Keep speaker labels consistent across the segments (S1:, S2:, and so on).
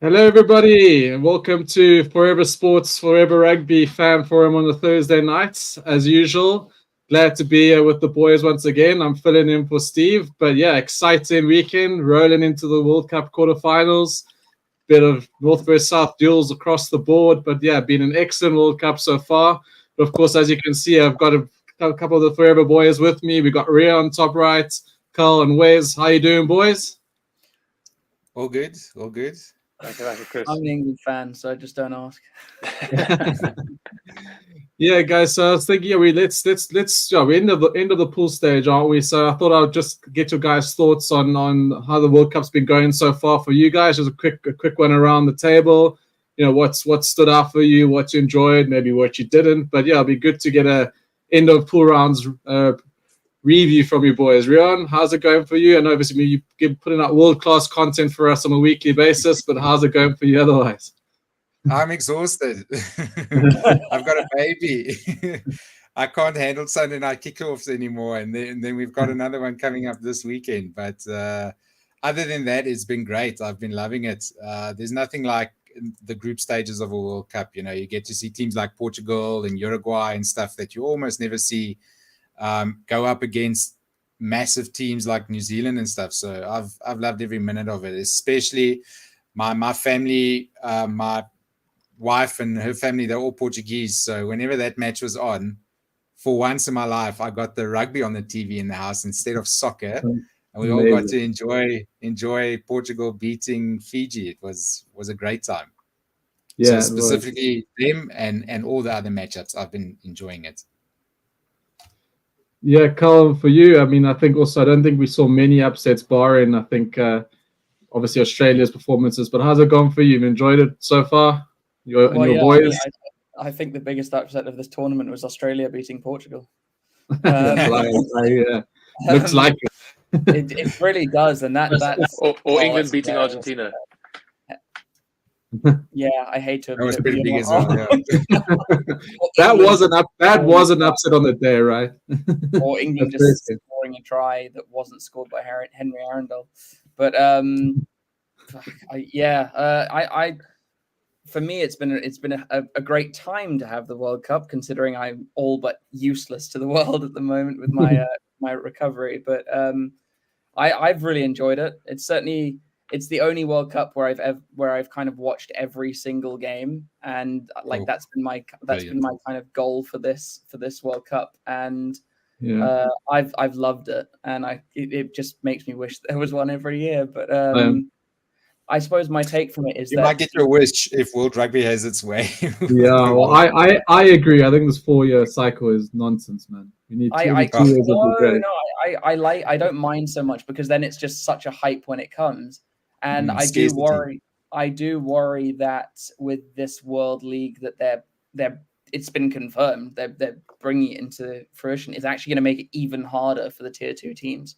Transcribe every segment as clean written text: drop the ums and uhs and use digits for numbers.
S1: Hello, everybody, and welcome to Forever Sports, Forever Rugby fan forum on the Thursday nights. As usual, glad to be here with the boys once again. I'm filling in for Steve, but yeah, exciting weekend, rolling into the World Cup quarterfinals. Bit of North versus South duels across the board, but yeah, been an excellent World Cup so far. But of course, as you can see, I've got a couple of the Forever boys with me. We got Ria on top right, Carl and Wes. How you doing, boys?
S2: All good, all good.
S3: Thank you, Chris.
S4: I'm an England fan, so just don't ask.
S1: Yeah, guys. So I was thinking, we're end of the pool stage, aren't we? So I thought I'd just get your guys' thoughts on how the World Cup's been going so far for you guys. Just a quick one around the table. You know, what stood out for you, what you enjoyed, maybe what you didn't. But yeah, it'll be good to get a end of pool rounds review from you boys. Rian, how's it going for you? And obviously you keep putting out world-class content for us on a weekly basis, but how's it going for you otherwise?
S2: I'm exhausted. I've got a baby. I can't handle Sunday night kickoffs anymore. And then we've got another one coming up this weekend. But other than that, it's been great. I've been loving it. There's nothing like the group stages of a World Cup. You know, you get to see teams like Portugal and Uruguay and stuff that you almost never see go up against massive teams like New Zealand and stuff. So I've loved every minute of it, especially my family, my wife and her family, they're all Portuguese. So whenever that match was on, for once in my life, I got the rugby on the TV in the house instead of soccer. And we all got to enjoy Portugal beating Fiji. It was a great time. Yeah, so specifically them and all the other matchups, I've been enjoying it.
S1: Yeah, Carl, for you, I mean, I think also, I don't think we saw many upsets barring, I think, obviously Australia's performances, but how's it gone for you? You've enjoyed it so far? Your boys?
S4: I think the biggest upset of this tournament was Australia beating Portugal.
S1: Looks like it.
S4: It really does. And that's
S3: or England beating Argentina.
S4: Yeah, I hate to.
S2: That was pretty big as well. Yeah.
S1: That was an upset on the day, right?
S4: Or England just scoring a try that wasn't scored by Henry Arundel. But for me, it's been a great time to have the World Cup, considering I'm all but useless to the world at the moment with my my recovery. But I've really enjoyed it. It's the only World Cup where I've kind of watched every single game, and that's been my kind of goal for this World Cup, and I've loved it, and it just makes me wish there was one every year. But I suppose my take from it is
S2: you might get your wish if World Rugby has its way.
S1: Yeah, well, I agree. I think this 4-year cycle is nonsense, man. We need 2 years of the
S4: I don't mind so much, because then it's just such a hype when it comes. And I do worry that with this World League that it's been confirmed they're bringing it into fruition. It's actually going to make it even harder for the tier 2 teams.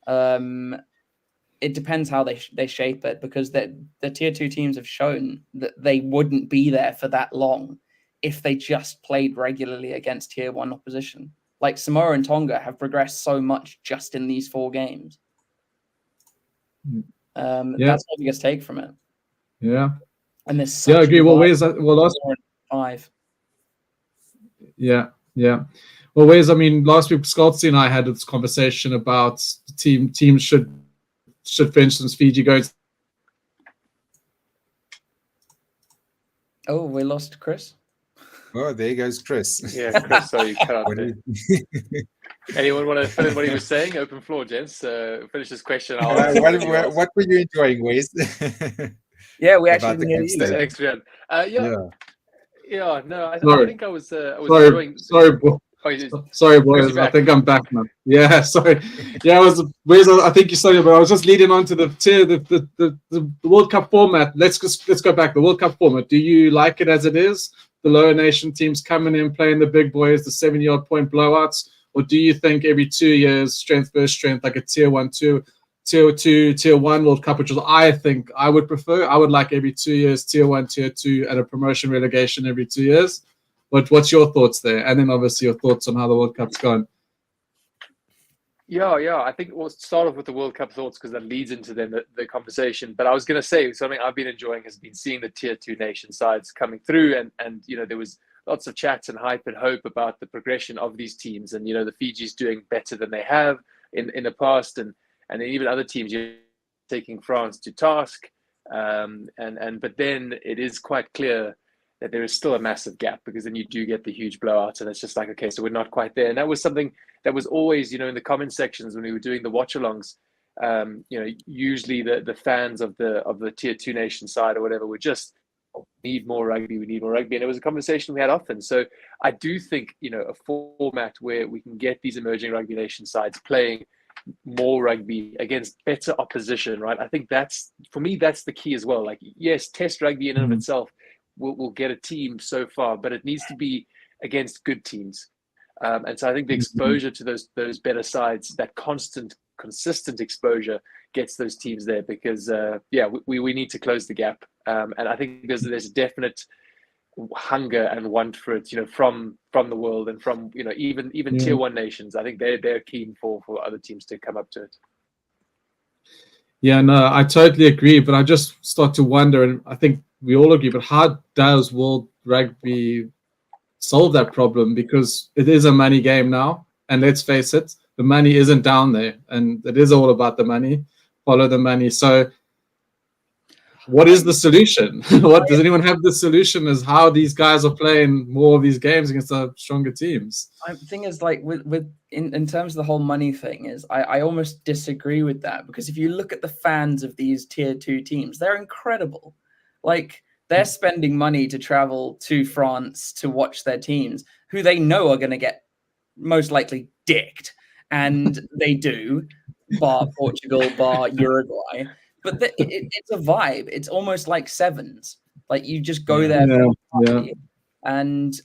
S4: It depends how they shape it, because the tier 2 teams have shown that they wouldn't be there for that long if they just played regularly against tier 1 opposition. Like Samoa and Tonga have progressed so much just in these 4 games. That's my biggest take from it.
S1: Yeah.
S4: And there's
S1: I agree. Well, where's that? Well, last
S4: 5.
S1: Yeah. Well, Wes, I mean, last week Scotty and I had this conversation about the teams should, for instance, Fiji go.
S4: Oh, we lost Chris.
S2: Oh, there goes Chris.
S3: Yeah, Chris, so you cut out there. Anyone want to fill in what he was saying? Open floor, gents. Finish this question.
S2: What were you enjoying, Wes?
S4: Yeah, we actually hear you.
S3: Excellent. I think I was enjoying.
S1: Sorry, boys. I think I'm back now. Yeah, sorry. Yeah, I think you said it, but I was just leading on to the World Cup format. Let's go back. The World Cup format. Do you like it as it is? The lower nation teams coming in, playing the big boys, the 70-odd point blowouts, or do you think every 2 years, strength versus strength, like a tier 1, tier 2, tier 1 World Cup, which is I think I would prefer. I would like every 2 years, tier 1, tier 2, and a promotion relegation every 2 years. What's your thoughts there? And then obviously your thoughts on how the World Cup's gone.
S3: Yeah. I think we'll start off with the World Cup thoughts because that leads into then the conversation. But I was going to say something I've been enjoying has been seeing the tier 2 nation sides coming through, and there was lots of chats and hype and hope about the progression of these teams, and the Fiji's doing better than they have in the past, and then even other teams taking France to task, but then it is quite clear that there is still a massive gap, because then you do get the huge blowouts, and it's just like, okay, so we're not quite there. And that was something that was always, in the comment sections when we were doing the watchalongs, usually the fans of the tier 2 nation side or whatever were just, we need more rugby, and it was a conversation we had often. So I do think, a format where we can get these emerging rugby nation sides playing more rugby against better opposition, right? I think for me, that's the key as well. Like, yes, test rugby in and of itself will get a team so far, but it needs to be against good teams. And so I think the exposure to those better sides, that consistent exposure, gets those teams there, because we need to close the gap. And I think there's a definite hunger and want for it, from the world, and from even tier 1 nations. I think they're keen for other teams to come up to it.
S1: Yeah, no, I totally agree, but I just start to wonder, and I think we all agree, but how does World Rugby solve that problem? Because it is a money game now, and let's face it, the money isn't down there, and it is all about the money. Follow the money. So what is the solution? Does anyone have the solution as how these guys are playing more of these games against the stronger teams?
S4: The thing is, like, in terms of the whole money thing, is I almost disagree with that, because if you look at the fans of these tier 2 teams, they're incredible. Like, they're spending money to travel to France to watch their teams, who they know are going to get most likely dicked, and they do, bar Portugal, bar Uruguay. But it's a vibe. It's almost like sevens. Like, you just go there for the party. And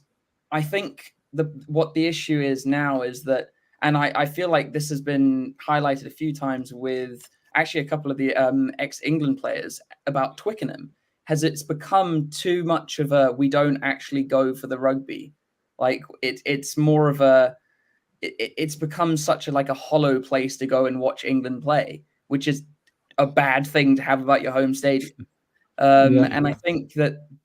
S4: I think what the issue is now is that, and I feel like this has been highlighted a few times with actually a couple of the ex-England players about Twickenham, it's become too much of a, we don't actually go for the rugby. Like, it's more of a, it's become such a hollow place to go and watch England play, which is a bad thing to have about your home stadium. And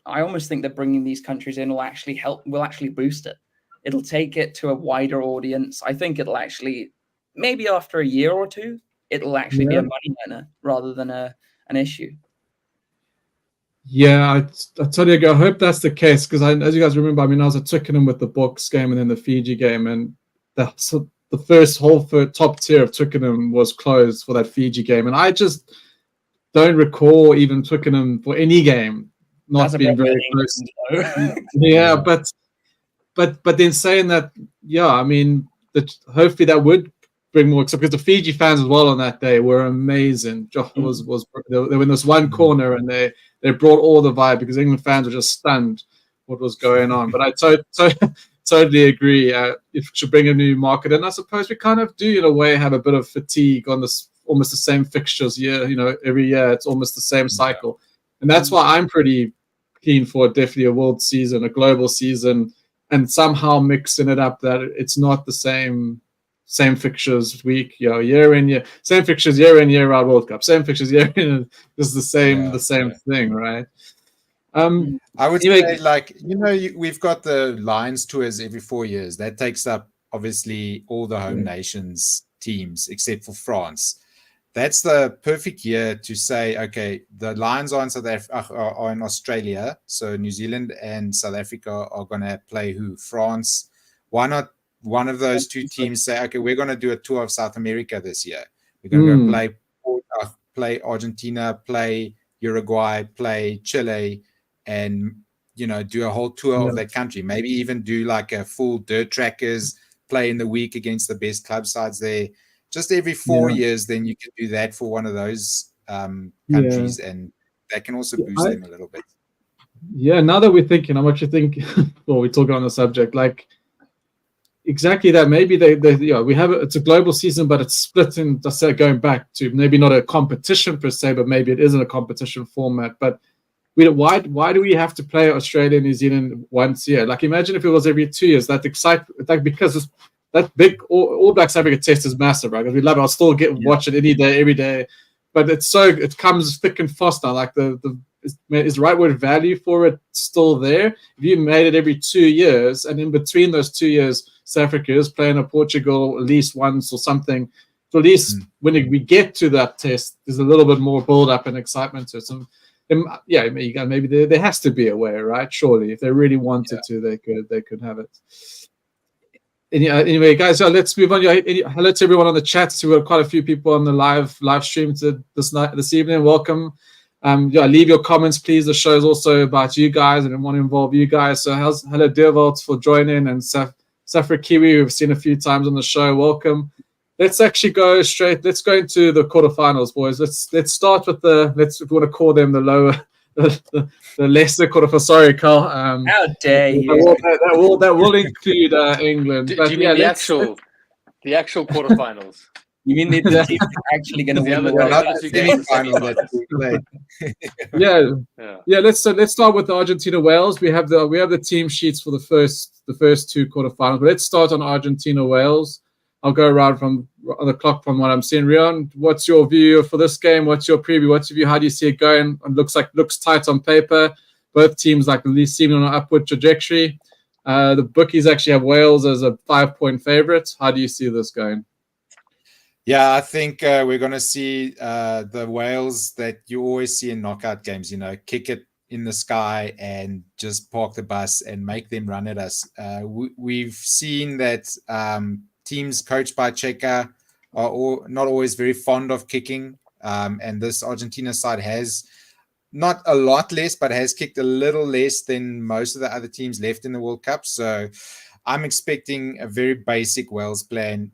S4: I almost think that bringing these countries in will actually boost it. It'll take it to a wider audience. I think it'll actually, maybe after a year or two, it'll actually be a money earner rather than an issue.
S1: Yeah, I totally agree. I hope that's the case, because as you guys remember, I was at Twickenham with the Boks game and then the Fiji game, and the first whole top tier of Twickenham was closed for that Fiji game, and I just don't recall even Twickenham for any game not being very close. Yeah, but then saying that, hopefully that would bring more, because the Fiji fans as well on that day were amazing. They were in this one corner, and they brought all the vibe, because England fans were just stunned what was going on. But I totally agree. If we should bring a new market, and I suppose we kind of do in a way have a bit of fatigue on this, almost the same fixtures every year. It's almost the same cycle, and that's why I'm pretty keen for definitely a world season, a global season, and somehow mixing it up that it's not the same fixtures week, year in year, same fixtures year in year out World Cup, same fixtures year in. This is the same thing, right?
S2: I would say, we've got the Lions tours every 4 years. That takes up obviously all the home nations teams except for France. That's the perfect year to say, okay, the Lions are in Australia, so New Zealand and South Africa are going to play France. Why not one of those two teams say, okay, we're going to do a tour of South America this year. We're going to go play Argentina, play Uruguay, play Chile, and do a whole tour of that country. Maybe even do like a full dirt trackers, play in the week against the best club sides there. Just every 4 years, then you can do that for one of those countries, and that can also boost them a little bit.
S1: Yeah, now that we're thinking, I'm actually thinking, we're talking on the subject, like exactly that. Maybe we have it's a global season, but it's split in, going back to maybe not a competition per se, but maybe it isn't a competition format. But why do we have to play Australia and New Zealand once a year? Like, imagine if it was every 2 years. That excitement, like, because that big All Black South Africa test is massive, right? Because we love it. I'll still watch it any day, every day. But it comes thick and fast now. Like is the right word value for it still there? If you made it every 2 years, and in between those 2 years, South Africa is playing a Portugal at least once or something. So at least when we get to that test, there's a little bit more build up and excitement to it. So, maybe there has to be a way, right? Surely, if they really wanted to, they could have it. Anyway, guys, so let's move on. Hello to everyone on the chat. So we've got quite a few people on the live stream this evening. Welcome. Leave your comments, please. The show is also about you guys, and I want to involve you guys. So hello, Deervolt, for joining, and Safra Kiwi, we've seen a few times on the show. Welcome. Let's actually go straight. Let's go into the quarterfinals, boys. Let's start with if you want to call them the lower, the lesser quarterfinals. Sorry, Carl.
S4: How dare you?
S1: That will include England.
S3: Do you mean the actual quarterfinals?
S4: You mean the team that's actually going to win the World
S1: Cup? Yeah. Let's start with the Argentina-Wales. We have the team sheets for the first two quarterfinals. But let's start on Argentina-Wales. I'll go around from the clock from what I'm seeing. Rion, what's your view for this game? What's your preview? What's your view? How do you see it going? It looks tight on paper. Both teams at least seem on an upward trajectory. The bookies actually have Wales as a 5-point favorite. How do you see this going?
S2: Yeah, I think we're going to see the Wales that you always see in knockout games, kick it in the sky and just park the bus and make them run at us. We've seen that teams coached by Cheika are not always very fond of kicking. And this Argentina side has not a lot less, but has kicked a little less than most of the other teams left in the World Cup. So I'm expecting a very basic Wales plan.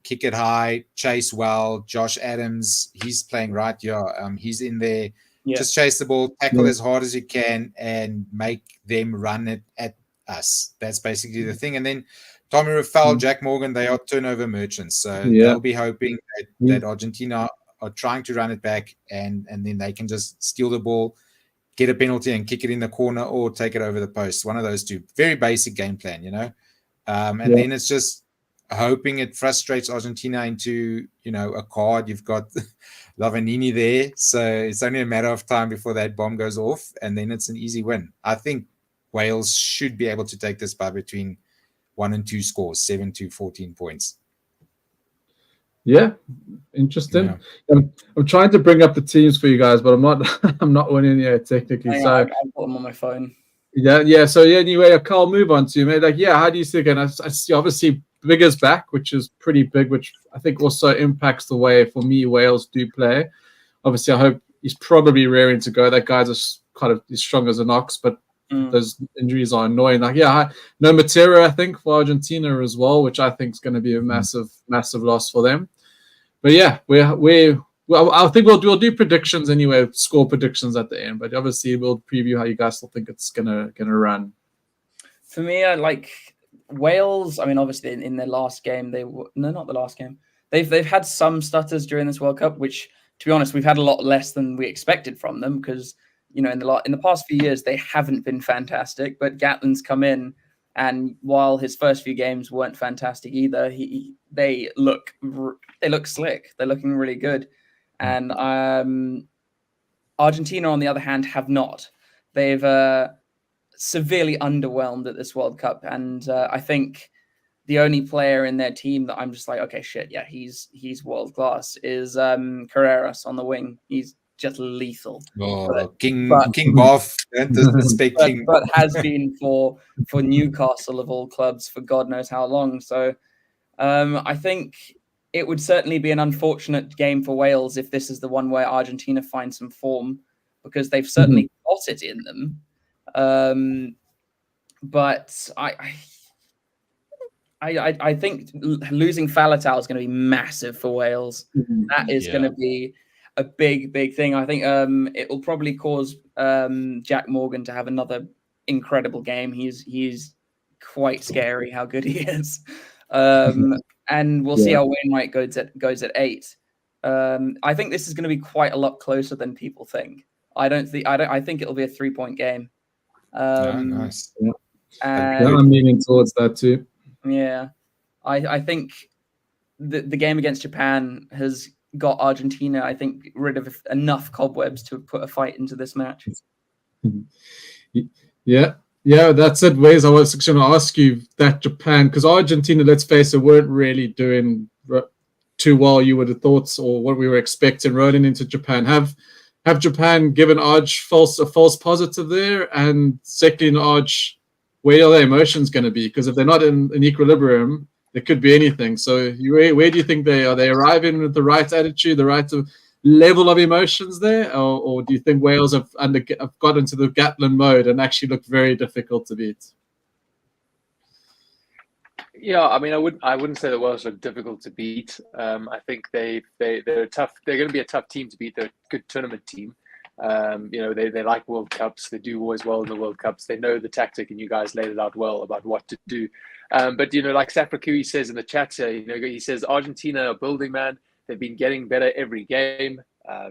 S2: Kick it high, chase well. Josh Adams, he's playing right here. He's in there. Yeah. Just chase the ball, tackle as hard as you can, and make them run it at us. That's basically the thing. And then Tommy Rafal, Jack Morgan, they are turnover merchants. So they'll be hoping that Argentina are trying to run it back, and then they can just steal the ball, get a penalty and kick it in the corner or take it over the post. One of those two. Very basic game plan, then it's just hoping it frustrates Argentina into, a card. You've got Lavanini there. So it's only a matter of time before that bomb goes off, and then it's an easy win. I think Wales should be able to take this by between 1 and 2 scores, 7 to 14 points.
S1: Yeah, interesting. I'm trying to bring up the teams for you guys, but I'm not winning yet technically. So
S4: I'll put them on my phone.
S1: Yeah. So anyway, Carl, move on to me. How do you see it again? I see obviously Bigger's back, which is pretty big, which I think also impacts the way for me Wales do play. Obviously, I hope he's probably raring to go. That guy's as strong as an ox, but those injuries are annoying. No Matera, I think, for Argentina as well, which I think is going to be a massive loss for them. But yeah, I think we'll do predictions anyway, score predictions at the end. But obviously, we'll preview how you guys still think it's gonna run.
S4: For me, I like Wales. I mean, obviously, in their last game, not the last game. They've had some stutters during this World Cup, which, to be honest, we've had a lot less than we expected from them because, in the past few years, they haven't been fantastic. But Gatland's come in, and while his first few games weren't fantastic either, they look slick. They're looking really good. And Argentina, on the other hand, have not. They've severely underwhelmed at this World Cup. And I think the only player in their team that I'm just like, okay, shit, yeah, he's world class is Carreras on the wing. He's just lethal.
S2: King Boff.
S4: But has been for Newcastle of all clubs for God knows how long. So I think it would certainly be an unfortunate game for Wales if this is the one where Argentina finds some form, because they've certainly got it in them. But I think losing Faletau is going to be massive for Wales. That is going to be a big thing. I think it will probably cause Jack Morgan to have another incredible game. He's quite scary how good he is. And we'll see how Wainwright goes at 8. I think this is going to be quite a lot closer than people think. I think it'll be a 3-point game.
S2: Nice.
S1: I'm leaning towards that too.
S4: Yeah. I think the game against Japan has got Argentina, I think, rid of enough cobwebs to put a fight into this match.
S1: Yeah, that's it, Wes. I was going to ask you that Japan, because Argentina, let's face it, weren't really doing too well, you would have thought, or what we were expecting rolling into Japan. Have Japan given Arj a false positive there? And secondly, Arj, where are their emotions going to be? Because if they're not in equilibrium, there could be anything. So where do you think they are? They arriving with the right attitude, the right level of emotions there? Or do you think Wales have got into the Gatland mode and actually looked very difficult to beat?
S3: Yeah, I mean, I wouldn't say that Wales look difficult to beat. I think they're tough. They're going to be a tough team to beat. They're a good tournament team. They like World Cups. They do always well in the World Cups. They know the tactic, and you guys laid it out well about what to do. But like SUPERBRU says in the chat here, he says Argentina are building, man. They've been getting better every game.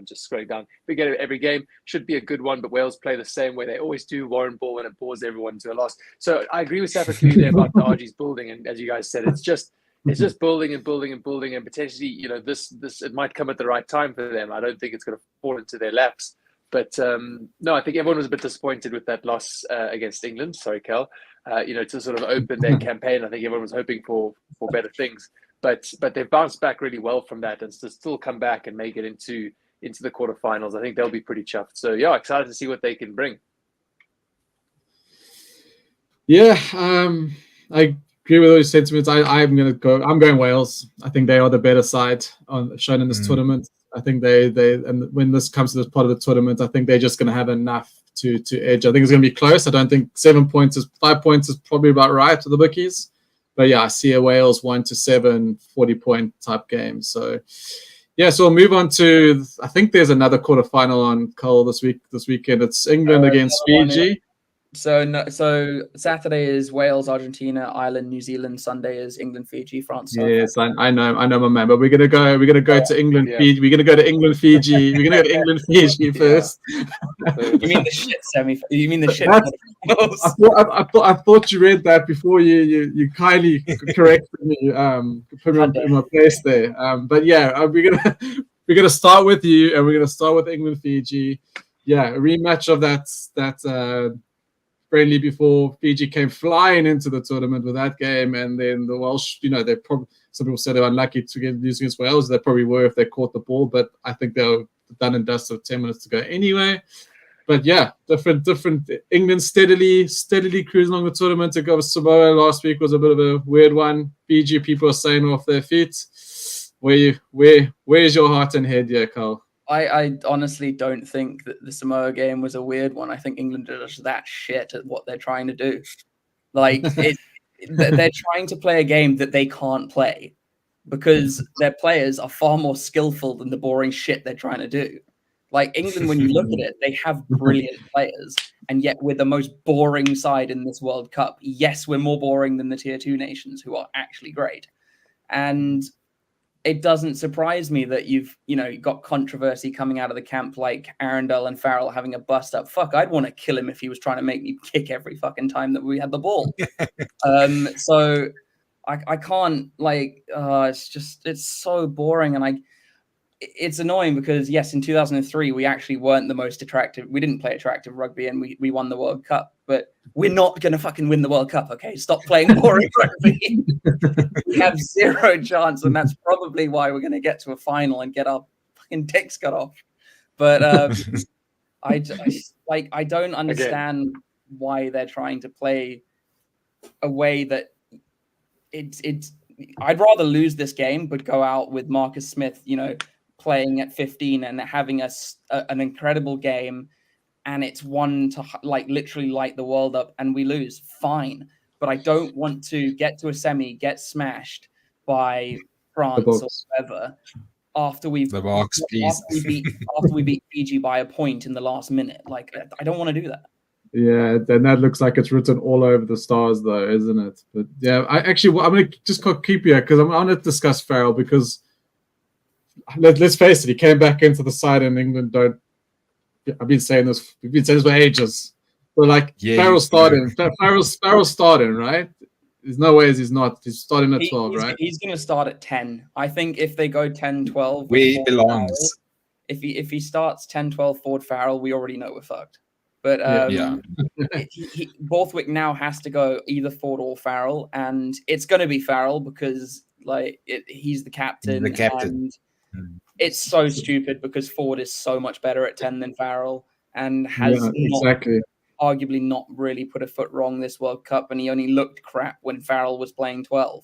S3: Just scrolling down, we get it every game. Should be a good one, but Wales play the same way they always do. Warren ball and it bores everyone to a loss. So I agree with SUPERBRU there about the RG's building, and as you guys said, it's just building and building and building, and potentially this it might come at the right time for them. I don't think it's going to fall into their laps. But no, I think everyone was a bit disappointed with that loss against England. Sorry, Cal. To sort of open their campaign, I think everyone was hoping for better things. But they've bounced back really well from that, and to still come back and make it into the quarterfinals, I think they'll be pretty chuffed. So yeah, excited to see what they can bring. Yeah,
S1: I agree with those sentiments. I'm going Wales. I think they are the better side shown in this tournament. I think they and when this comes to this part of the tournament, I think they're just going to have enough to edge. I think it's going to be close. I don't think 5 points is probably about right for the bookies. But yeah, I see a Wales 1-7, 40-point type game. So yeah, so we'll move on to, I think there's another quarterfinal on Cole this weekend. It's England against Fiji.
S4: So Saturday is Wales, Argentina, Ireland, New Zealand. Sunday is England, Fiji, France.
S1: Yes, I know, my man. But we're gonna go to England, Fiji. We're gonna go to England, Fiji. We're gonna go to England, Fiji first.
S4: You mean the shit semi? You mean the shit?
S1: I thought you read that before you kindly corrected me. Put me in my place there. But yeah, we're gonna start with you, and we're gonna start with England, Fiji. Yeah, a rematch of that friendly before Fiji came flying into the tournament with that game, and then the Welsh, they probably, some people said they were unlucky to lose against Wales. They probably were if they caught the ball, but I think they were done and dusted with 10 minutes to go anyway. But yeah, different. England steadily cruising along the tournament. To go with Samoa last week was a bit of a weird one. Fiji, people are saying off their feet. Where's your heart and head here, Carl?
S4: I honestly don't think that the Samoa game was a weird one. I think England are just that shit at what they're trying to do. Like, they're trying to play a game that they can't play because their players are far more skillful than the boring shit they're trying to do. Like, England, when you look at it, they have brilliant players, and yet we're the most boring side in this World Cup. Yes, we're more boring than the Tier 2 nations, who are actually great. And it doesn't surprise me that you've got controversy coming out of the camp, like Arundel and Farrell having a bust up. Fuck, I'd want to kill him if he was trying to make me kick every fucking time that we had the ball. So I can't, it's so boring. And it's annoying because yes, in 2003, we actually weren't the most attractive. We didn't play attractive rugby and we won the World Cup, but we're not going to fucking win the World Cup. Okay. Stop playing boring rugby. We have zero chance. And that's probably why we're going to get to a final and get our fucking dicks cut off. But I don't understand why they're trying to play a way that it's, I'd rather lose this game, but go out with Marcus Smith, playing at 15 and having an incredible game, and it's one to literally light the world up, and we lose. Fine, but I don't want to get to a semi, get smashed by France or whatever after we beat Fiji by a point in the last minute. Like, I don't want to do that.
S1: Yeah, then that looks like it's written all over the stars, though, isn't it? But yeah, I'm going to just keep you because I'm going to discuss Farrell because let's face it, he came back into the side and England don't. I've been saying this. We've been saying this for ages. But Farrell's starting. Farrell's starting, right? there's no ways he's not. He's starting at 12,
S4: he's,
S1: right?
S4: He's going to start at 10. I think if they go 10-12,
S2: where he belongs.
S4: Farrell, if he starts 10-12 Ford Farrell, we already know we're fucked. But Borthwick now has to go either Ford or Farrell, and it's going to be Farrell because he's the captain. And it's so stupid because Ford is so much better at 10 than Farrell, and has arguably not really put a foot wrong this World Cup, and he only looked crap when Farrell was playing 12.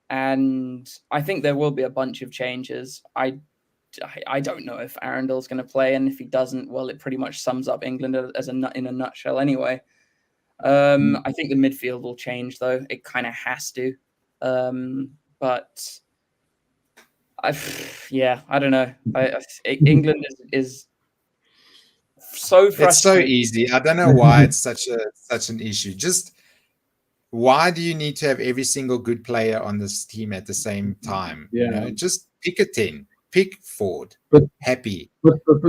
S4: And I think there will be a bunch of changes. I don't know if Arundel's going to play, and if he doesn't, well, it pretty much sums up England as in a nutshell anyway. I think the midfield will change, though. It kind of has to. But I don't know. England is so frustrating.
S2: It's so easy. I don't know why it's such an issue. Just why do you need to have every single good player on this team at the same time?
S1: Yeah.
S2: You know, just pick a 10. Pick Ford. Happy.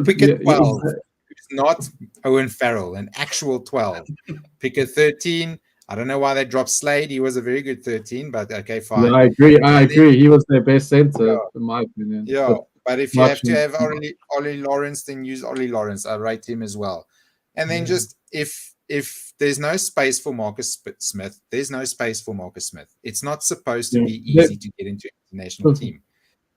S2: Pick a 12. It's not Owen Farrell, an actual 12. Pick a 13. I don't know why they dropped Slade. He was a very good 13, but okay, fine.
S1: Yeah, I agree. He was their best center, in my opinion.
S2: Yeah, but if you have to have Ollie Lawrence, then use Ollie Lawrence. I rate him as well. And then just if there's no space for Marcus Smith, there's no space for Marcus Smith. It's not supposed to be easy to get into an international team.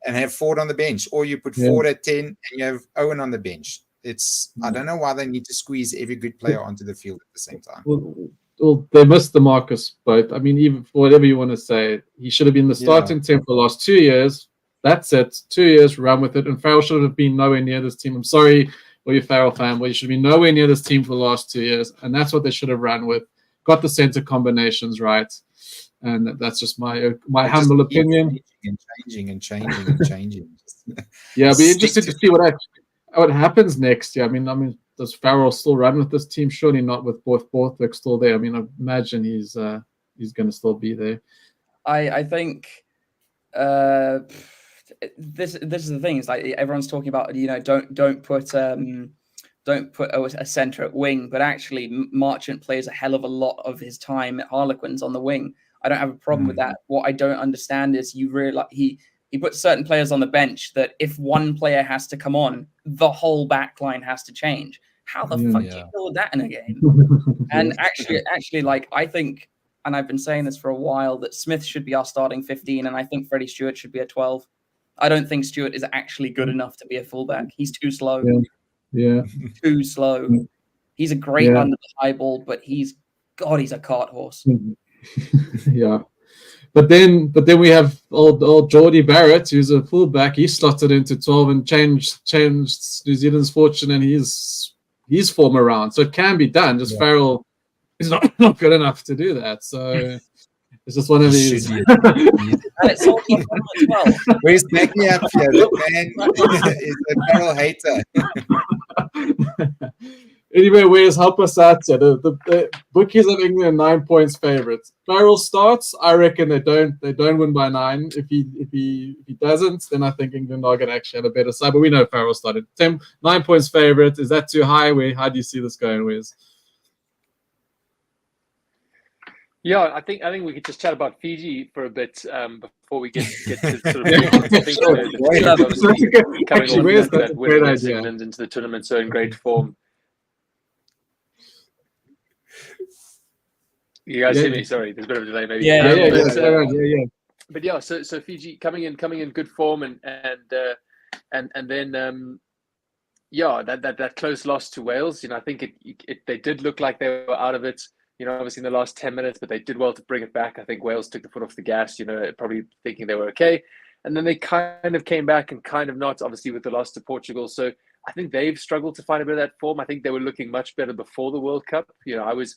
S2: And have Ford on the bench, or you put Ford at 10 and you have Owen on the bench. I don't know why they need to squeeze every good player onto the field at the same time.
S1: Well, they missed the Marcus boat. I mean, even for whatever you want to say, he should have been the starting 10 for the last 2 years. That's it. 2 years, run with it. And Farrell should have been nowhere near this team. I'm sorry for your Farrell fan, but you should be nowhere near this team for the last 2 years. And that's what they should have run with. Got the center combinations right. And that's just my humble opinion.
S2: Changing.
S1: Yeah, be interested to see what happens next year. I mean, does Farrell still run with this team? Surely not with Borthwick still there. I mean, I imagine he's going to still be there.
S4: I think this is the thing. It's like everyone's talking about, don't put a centre at wing, but actually Marchant plays a hell of a lot of his time at Harlequins on the wing. I don't have a problem with that. What I don't understand is he puts certain players on the bench that if one player has to come on, the whole back line has to change. How the fuck do you deal with that in a game? And actually, I think, and I've been saying this for a while, that Smith should be our starting 15, and I think Freddie Stewart should be a 12. I don't think Stewart is actually good enough to be a fullback. He's too slow.
S1: Yeah.
S4: Too slow. He's a great under the high ball, but he's a cart horse.
S1: Yeah. But then we have old Geordie Barrett, who's a fullback. He slotted into 12 and changed New Zealand's fortune, and he's form around. So it can be done. Just Farrell is not good enough to do that. So it's just one of these.
S4: And it's all as well.
S2: Where's back me up here? The man is a Farrell hater.
S1: Anyway, Wes, help us out here. The bookies of England 9 points favorites. Farrell starts. I reckon they don't win by 9. If he doesn't, then I think England are going to actually have a better side. But we know Farrell started. 9 points favorite. Is that too high? How do you see this going, Wes?
S3: Yeah, I think we could just chat about Fiji for a bit before we get to sort of winning England into the tournament, so in great form. You guys see me? Sorry, there's a bit of a delay, maybe.
S1: Yeah.
S3: But yeah, so Fiji coming in good form, and then that close loss to Wales. I think they did look like they were out of it. Obviously in the last 10 minutes, but they did well to bring it back. I think Wales took the foot off the gas. Probably thinking they were okay, and then they kind of came back and kind of not. Obviously with the loss to Portugal, so I think they've struggled to find a bit of that form. I think they were looking much better before the World Cup. I was.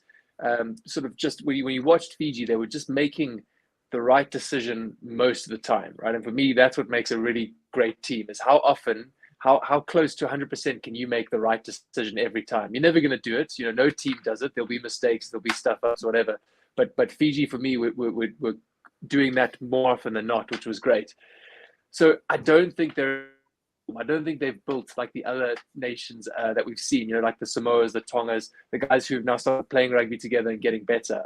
S3: Sort of just when you watched Fiji, they were just making the right decision most of the time, right? And for me, that's what makes a really great team, is how often, how close to 100% can you make the right decision every time? You're never going to do it. No team does it. There'll be mistakes, there'll be stuff-ups, whatever. But Fiji, for me, we're doing that more often than not, which was great. So I don't think they've built like the other nations that we've seen, like the Samoas, the Tongas, the guys who've now started playing rugby together and getting better.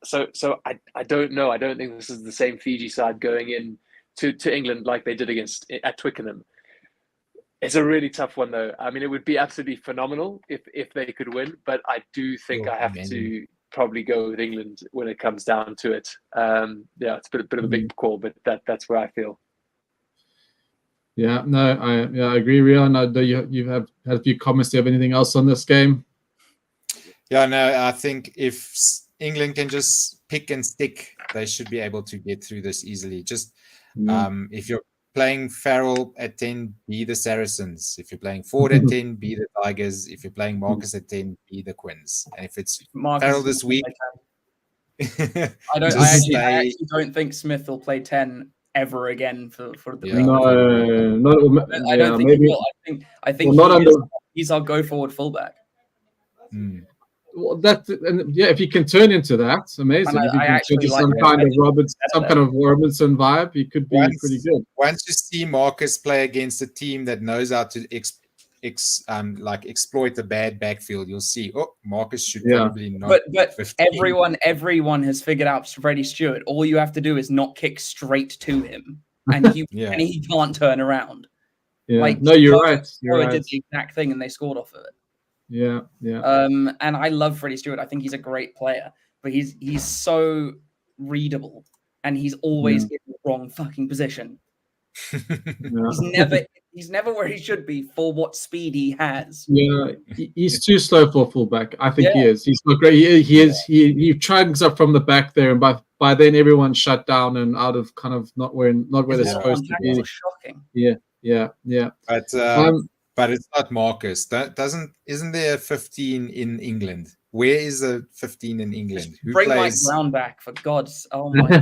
S3: So I don't know. I don't think this is the same Fiji side going in to England like they did at Twickenham. It's a really tough one, though. I mean, it would be absolutely phenomenal if they could win, but I do think I have to probably go with England when it comes down to it. Yeah, it's a bit of a big call, but that's where I feel.
S1: Yeah, no, I agree, Rio. And I know you have had a few comments. Do you have anything else on this game?
S2: Yeah, no, I think if England can just pick and stick, they should be able to get through this easily. Just if you're playing Farrell at 10, be the Saracens. If you're playing Ford at 10, be the Tigers. If you're playing Marcus at 10, be the Quins. And if it's Farrell this week,
S4: I actually don't think Smith will play 10 ever again for the league. I don't think he will. I think he's our go forward fullback.
S1: Well, if you can turn into that, amazing. If you can turn into some kind of Robinson vibe, he could be pretty good.
S2: Once you see Marcus play against a team that knows how to exploit the bad backfield, you'll see. Oh, Marcus should probably not.
S4: But everyone has figured out Freddie Stewart. All you have to do is not kick straight to him, and he can't turn around.
S1: Yeah, no, you're right.
S4: They did the exact thing, and they scored off of it.
S1: Yeah.
S4: And I love Freddie Stewart. I think he's a great player, but he's so readable, and he's always in the wrong fucking position. He's never where he should be for what speed he has.
S1: Yeah, he's too slow for a fullback. I think he is. He's not great. He tried up from the back there, and by then everyone's shut down and out of kind of not where they're supposed to be.
S4: Shocking.
S1: Yeah.
S2: But it's not Marcus. Isn't there a 15 in England? Where is the 15 in England? Who
S4: bring
S2: plays?
S4: Mike Brown back, for God's. Oh my God.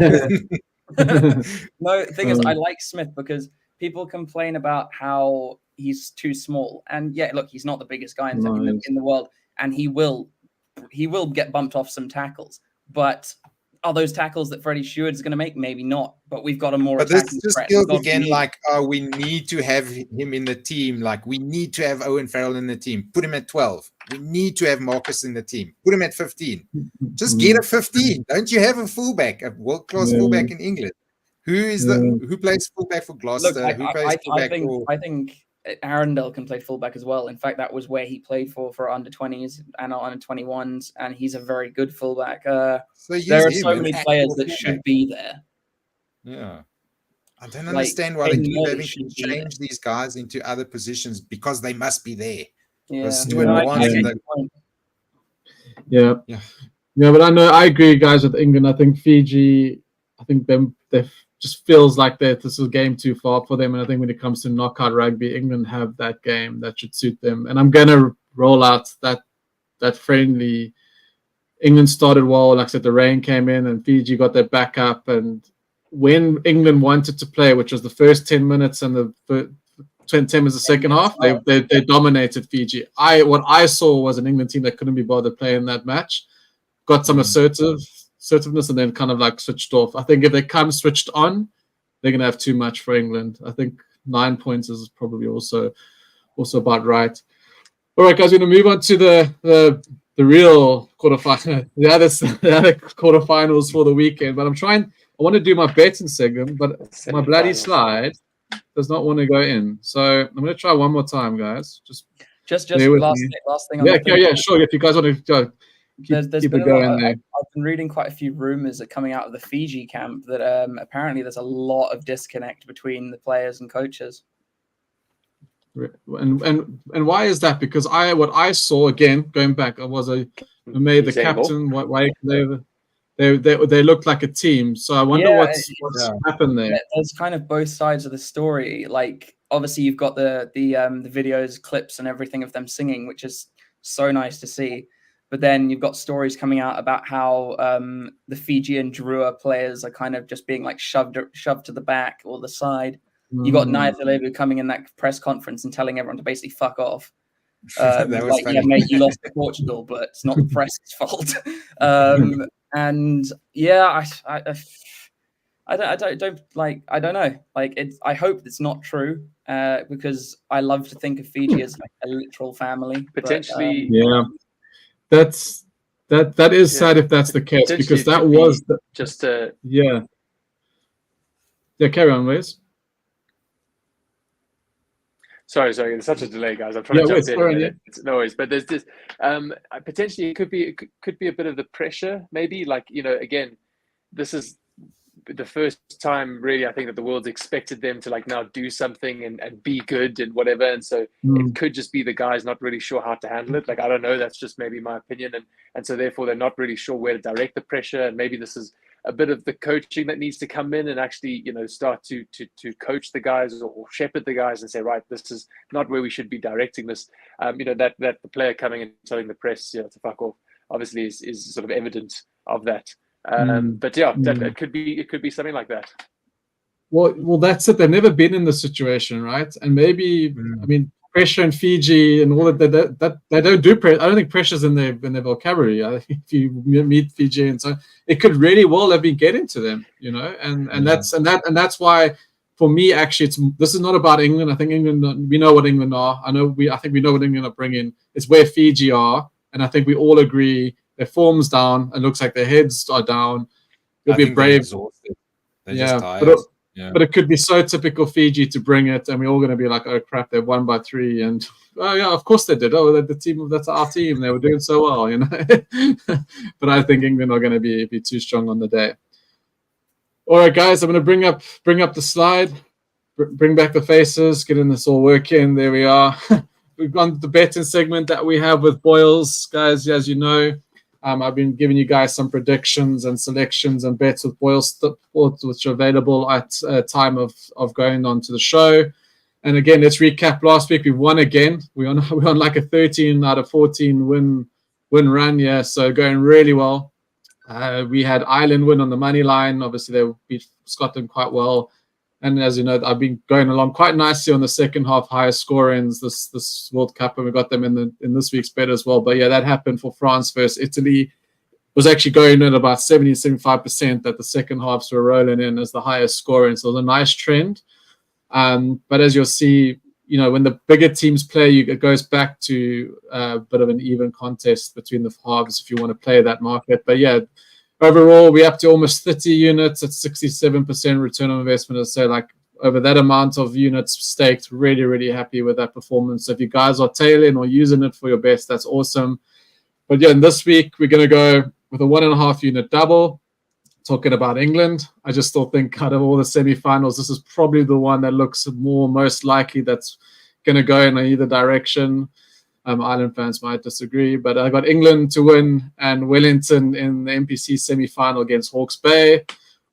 S4: No, the thing is, I like Smith because people complain about how he's too small, and look, he's not the biggest guy in the world, and he will get bumped off some tackles, but. Are those tackles that Freddie Stewart is going to make? Maybe not, but we've got a more.
S2: But this just feels again like, we need to have him in the team. Like, we need to have Owen Farrell in the team. Put him at 12. We need to have Marcus in the team. Put him at 15. Just get a 15. Don't you have a fullback, a world-class fullback in England? Who plays fullback for Gloucester?
S4: I think Arundel can play fullback as well. In fact, that was where he played for under 20s and under 21s, and he's a very good fullback. There are so many players that should be there.
S2: Yeah. I don't understand why they keep having to change these guys into other positions because they must be there.
S1: But I agree, guys, with England. I think Fiji, they just feels like this is a game too far for them. And I think when it comes to knockout rugby, England have that game that should suit them. And I'm going to roll out that friendly. England started well. Like I said, the rain came in and Fiji got their back up. And when England wanted to play, which was the first 10 minutes and the 10 minutes of the second half, they dominated Fiji. What I saw was an England team that couldn't be bothered playing that match. Got some assertiveness and then kind of like switched off. I think if they come switched on, they're going to have too much for England. I think 9 points is probably also about right. All right, guys, we're going to move on to the real quarterfinal, the other quarterfinals for the weekend. But I want to do my betting segment, but my bloody slide does not want to go in. So I'm going to try one more time, guys. Just
S4: last thing.
S1: Sure. If you guys want to go.
S4: I've been reading quite a few rumors that coming out of the Fiji camp that apparently there's a lot of disconnect between the players and coaches.
S1: And why is that? Because what I saw, again going back, I made the captain. Why they looked like a team. So I wonder what's happened there.
S4: There's kind of both sides of the story. Like, obviously you've got the videos, clips, and everything of them singing, which is so nice to see. But then you've got stories coming out about how the Fijian Drua players are kind of just being like shoved to the back or the side. You got Naya Telebu coming in that press conference and telling everyone to basically fuck off.
S2: That was funny.
S4: Mate, you lost to Portugal, but it's not the press's fault. And I don't know. I hope it's not true because I love to think of Fiji as like a literal family.
S3: Potentially,
S1: That's That is sad if that's the case, because that was
S3: just to
S1: yeah. Carry on, Wes.
S3: Sorry, there's such a delay, guys. I'm trying to jump in. And it's no worries, but there's this potentially it could be a bit of the pressure, maybe. Like, again, this is the first time really I think that the world's expected them to like now do something and be good and whatever, and so it could just be the guys not really sure how to handle it. Like, I don't know, that's just maybe my opinion, and so therefore they're not really sure where to direct the pressure, and maybe this is a bit of the coaching that needs to come in and actually start to coach the guys or shepherd the guys and say, right, this is not where we should be directing this. That the player coming and telling the press to fuck off obviously is sort of evidence of that. But yeah, it could be something like that.
S1: Well, that's it. They've never been in this situation, right? And maybe I mean, pressure in Fiji and all that they don't do pressure. I don't think pressure's in their vocabulary. I think if you meet Fiji and so, it could really well have been getting to them, and that's why for me actually this is not about England. I think England, we know what England are. I think we know what England are bringing. It's where Fiji are, and I think we all agree. Their form's down. It looks like their heads are down. You'll be brave.
S2: They're just tired.
S1: But it could be so typical Fiji to bring it, and we're all going to be like, "Oh crap, they've won by 3." And oh yeah, of course they did. Oh, the team, that's our team. They were doing so well, But I think England are going to be too strong on the day. All right, guys, I'm going to bring up the slide, bring back the faces, getting this all working. There we are. We've gone to the betting segment that we have with Boyles, guys. As you know. I've been giving you guys some predictions and selections and bets with BoyleSports, which are available at time of going on to the show. And again, let's recap. Last week we won again. We're on like a 13 out of 14 win run, yeah. So going really well. We had Ireland win on the money line. Obviously, they beat Scotland quite well. And as you know, I've been going along quite nicely on the second half highest scorings this World Cup, and we got them in this week's bet as well. But yeah, that happened for France versus Italy. It was actually going at about 70-75% that the second halves were rolling in as the highest scoring. So it was a nice trend. But as you'll see, when the bigger teams play, it goes back to a bit of an even contest between the halves if you want to play that market. But yeah. Overall, we're up to almost 30 units at 67% return on investment. So like over that amount of units staked, really, really happy with that performance. So if you guys are tailing or using it for your best, that's awesome. But yeah, and this week, we're going to go with a 1.5 unit double. Talking about England, I just still think out of all the semi-finals, this is probably the one that looks most likely that's going to go in either direction. Ireland fans might disagree, but I got England to win and Wellington in the NPC semi-final against Hawke's Bay.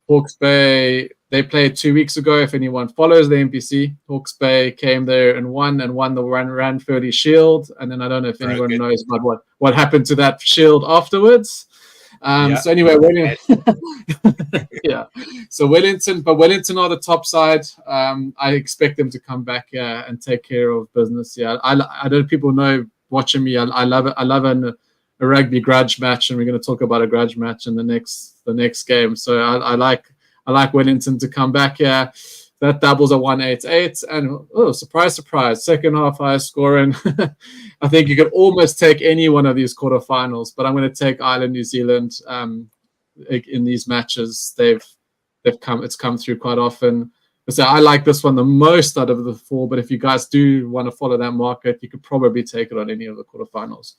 S1: Hawke's Bay, they played 2 weeks ago. If anyone follows the NPC, Hawke's Bay came there and won the Ranfurly Shield. And then I don't know if anyone knows about what happened to that shield afterwards. So anyway, yeah. So Wellington are the top side. I expect them to come back here and take care of business. Yeah, I don't. People know watching me. I love it. I love a rugby grudge match, and we're going to talk about a grudge match in the next game. So I like Wellington to come back here. That doubles at 188, and surprise, surprise! Second half highest scoring. I think you could almost take any one of these quarterfinals, but I'm going to take Ireland, New Zealand in these matches. It's come through quite often. So I like this one the most out of the 4. But if you guys do want to follow that market, you could probably take it on any of the quarterfinals.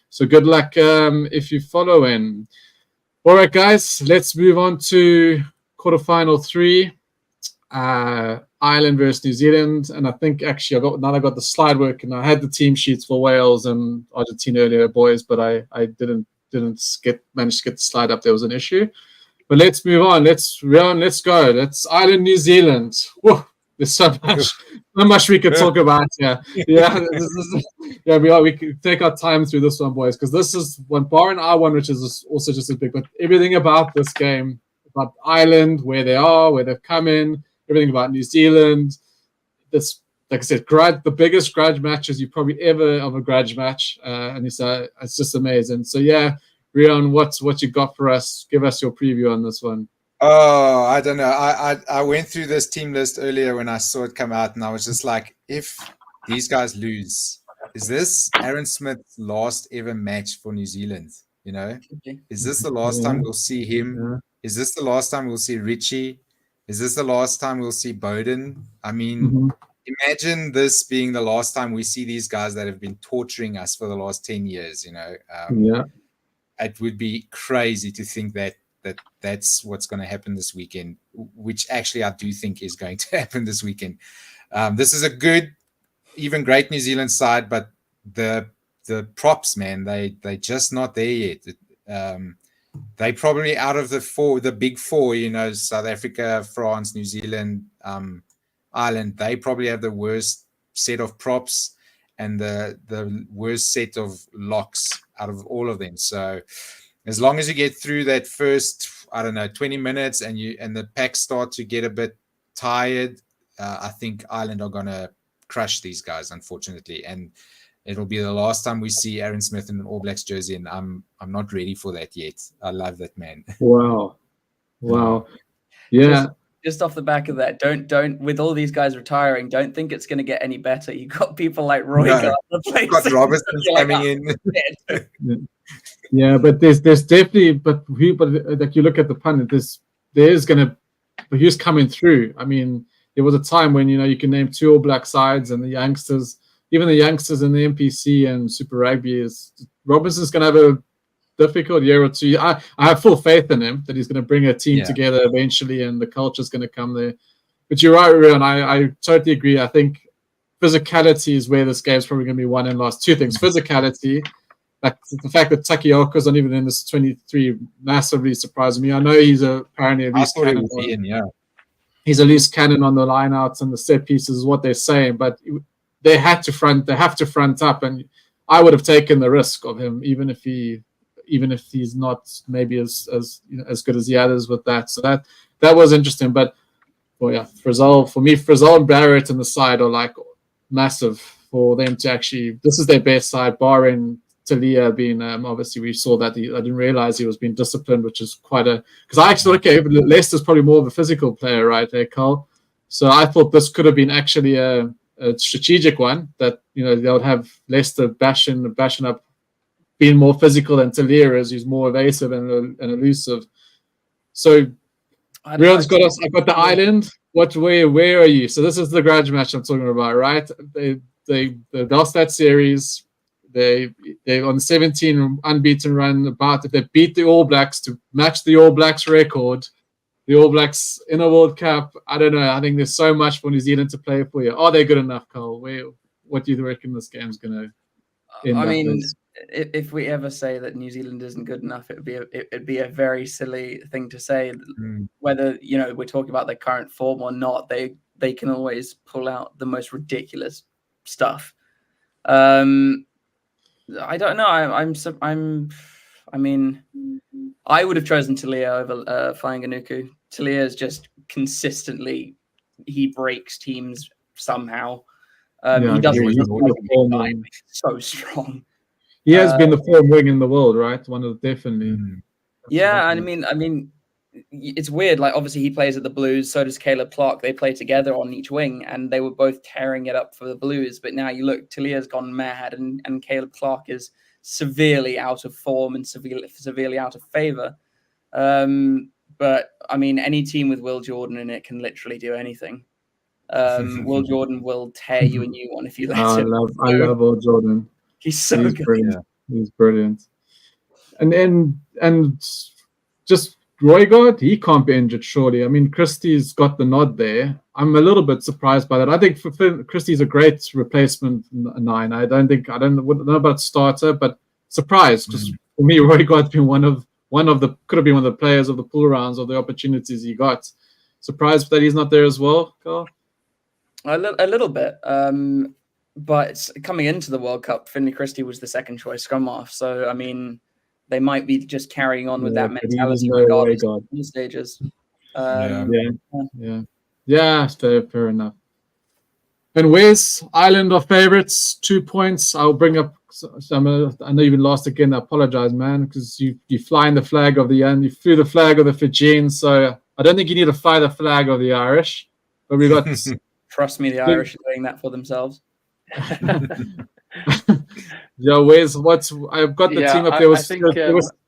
S1: So good luck if you follow in. All right, guys, let's move on to quarterfinal 3. Ireland versus New Zealand, and I think actually I got the slide working. I had the team sheets for Wales and Argentina earlier, boys, but I didn't manage to get the slide up. There was an issue, but let's move on. Let's go. Let's Ireland, New Zealand. Whoa, there's so much we could talk about. Yeah. We could take our time through this one, boys, because this is one bar and R1, which is also just a big. But everything about this game, about Ireland, where they are, where they've come in. Everything about New Zealand. This, like I said, the biggest grudge matches you probably ever of a grudge match, and it's just amazing. So yeah, Rion, what you got for us? Give us your preview on this one.
S2: Oh, I don't know. I went through this team list earlier when I saw it come out, and I was just like, if these guys lose, is this Aaron Smith's last ever match for New Zealand? You know, is this the last time we'll see him?
S1: Yeah.
S2: Is this the last time we'll see Richie? Is this the last time we'll see Bowden? I mean, imagine this being the last time we see these guys that have been torturing us for the last 10 years, you know. It would be crazy to think that that's what's going to happen this weekend, which actually I do think is going to happen this weekend. This is a good, even great New Zealand side, but the props, man, they just not there yet. They probably out of the big four, you know, South Africa, France, New Zealand, Ireland, they probably have the worst set of props and the worst set of locks out of all of them. So as long as you get through that first, I don't know, 20 minutes and the packs start to get a bit tired, I think Ireland are going to crush these guys, unfortunately. And it'll be the last time we see Aaron Smith in an All Blacks jersey, and I'm not ready for that yet. I love that man.
S1: Wow. Yeah.
S4: Just off the back of that, don't with all these guys retiring, don't think it's going to get any better. You've got people like Roy.
S2: You've got Robertson coming in.
S1: Yeah, but there's definitely, but like you look at the pundit, there's going to, but he's coming through. I mean, there was a time when, you know, you can name 2 All Black sides and the youngsters, even the youngsters in the NPC and Super Rugby, Robinson's going to have a difficult year or two. I have full faith in him that he's going to bring a team together eventually and the culture's going to come there. But you're right, Rion. I totally agree. I think physicality is where this game's probably going to be won and lost. 2 things. Physicality, like the fact that Takioko's not even in this 23 massively surprised me. I know he's apparently a loose cannon. He's a loose cannon on the lineouts and the set pieces is what they're saying, but they have to front up, and I would have taken the risk of him even if he's not maybe as good as the others with that. So that was interesting. But Frizzell and Barrett and the side are like massive for them to actually. This is their best side, barring Talia being obviously we saw that I didn't realize he was being disciplined, which is quite because I actually Leicester's probably more of a physical player, right, Carl? So I thought this could have been actually a strategic one that, you know, they would have Leicester bashing up, being more physical than Talia is, who's more evasive and elusive. So Rion's got us. I got the island. Where are you? So this is the grudge match I'm talking about, right? They lost that series. They on the 17 unbeaten run. If they beat the All Blacks to match the All Blacks record, the All Blacks in a World Cup, I don't know. I think there's so much for New Zealand to play for you. Are they good enough, Carl? What do you reckon this game's going to end up as?
S4: If we ever say that New Zealand isn't good enough, it'd be a very silly thing to say. Whether, you know, we're talking about their current form or not, they can always pull out the most ridiculous stuff. I don't know. I mean, I would have chosen Talia over Fainga'anuku. Talia is just consistently, he breaks teams somehow. He doesn't. He's so strong.
S1: He has been the form wing in the world, right? One of definitely.
S4: Yeah, and I mean, it's weird. Like, obviously, he plays at the Blues. So does Caleb Clark. They play together on each wing, and they were both tearing it up for the Blues. But now you look, Talia's gone mad, and Caleb Clark is severely out of form and severely out of favor. But I mean, any team with Will Jordan in it can literally do anything. Will Jordan will tear you a new one if you let him.
S1: I love Will Jordan.
S4: He's so good.
S1: Brilliant. Yeah. He's brilliant. And just Roygard, he can't be injured, surely. I mean, Christie's got the nod there. I'm a little bit surprised by that. I think Christie's a great replacement 9. I don't know about starter, but surprised because for me, Roygard's been one of could have been one of the players of the pool rounds or the opportunities he got. Surprised that he's not there as well, Carl?
S4: A little bit. But coming into the World Cup, Finlay Christie was the second choice scrum half. So, I mean, they might be just carrying on with that mentality regardless of the stages.
S1: Yeah, fair enough. And where's Ireland of favourites? 2 points. I'll bring up. I know you've been lost again. I apologise, man, because you flying the flag of you flew the flag of the Fijians. So I don't think you need to fly the flag of the Irish. But we got.
S4: Trust me, the Irish are doing that for themselves.
S1: Yeah, I've got the team up there.
S3: I think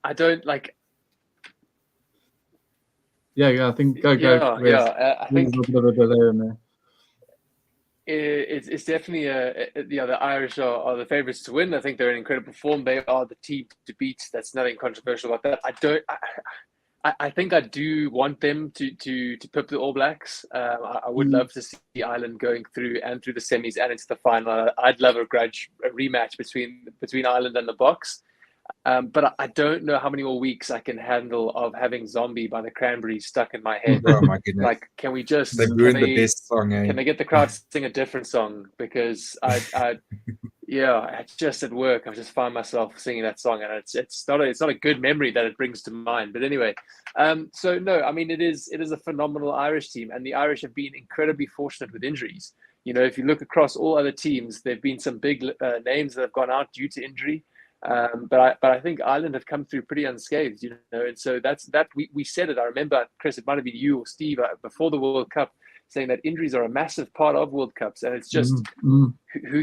S3: I don't like.
S1: Yeah, I think go.
S3: I think
S1: there's a bit of a delay in there.
S3: It's definitely the Irish are the favourites to win. I think they're in incredible form. They are the team to beat. That's nothing controversial about that. I think I do want them to pip the All Blacks. I would love to see Ireland going through the semis and into the final. I'd love a rematch between Ireland and the Boks. But I don't know how many more weeks I can handle of having "Zombie" by the Cranberries stuck in my head.
S2: Oh my goodness!
S3: Like, can we just?
S2: They ruined the best song.
S3: Can they get the crowd to sing a different song? Because just at work, I just find myself singing that song, and it's not a good memory that it brings to mind. But anyway, so no, I mean it is a phenomenal Irish team, and the Irish have been incredibly fortunate with injuries. You know, if you look across all other teams, there've been some big names that have gone out due to injury. But I think Ireland have come through pretty unscathed, you know, and so that's we said it. I remember, Chris, it might have been you or Steve before the World Cup saying that injuries are a massive part of World Cups, and it's just who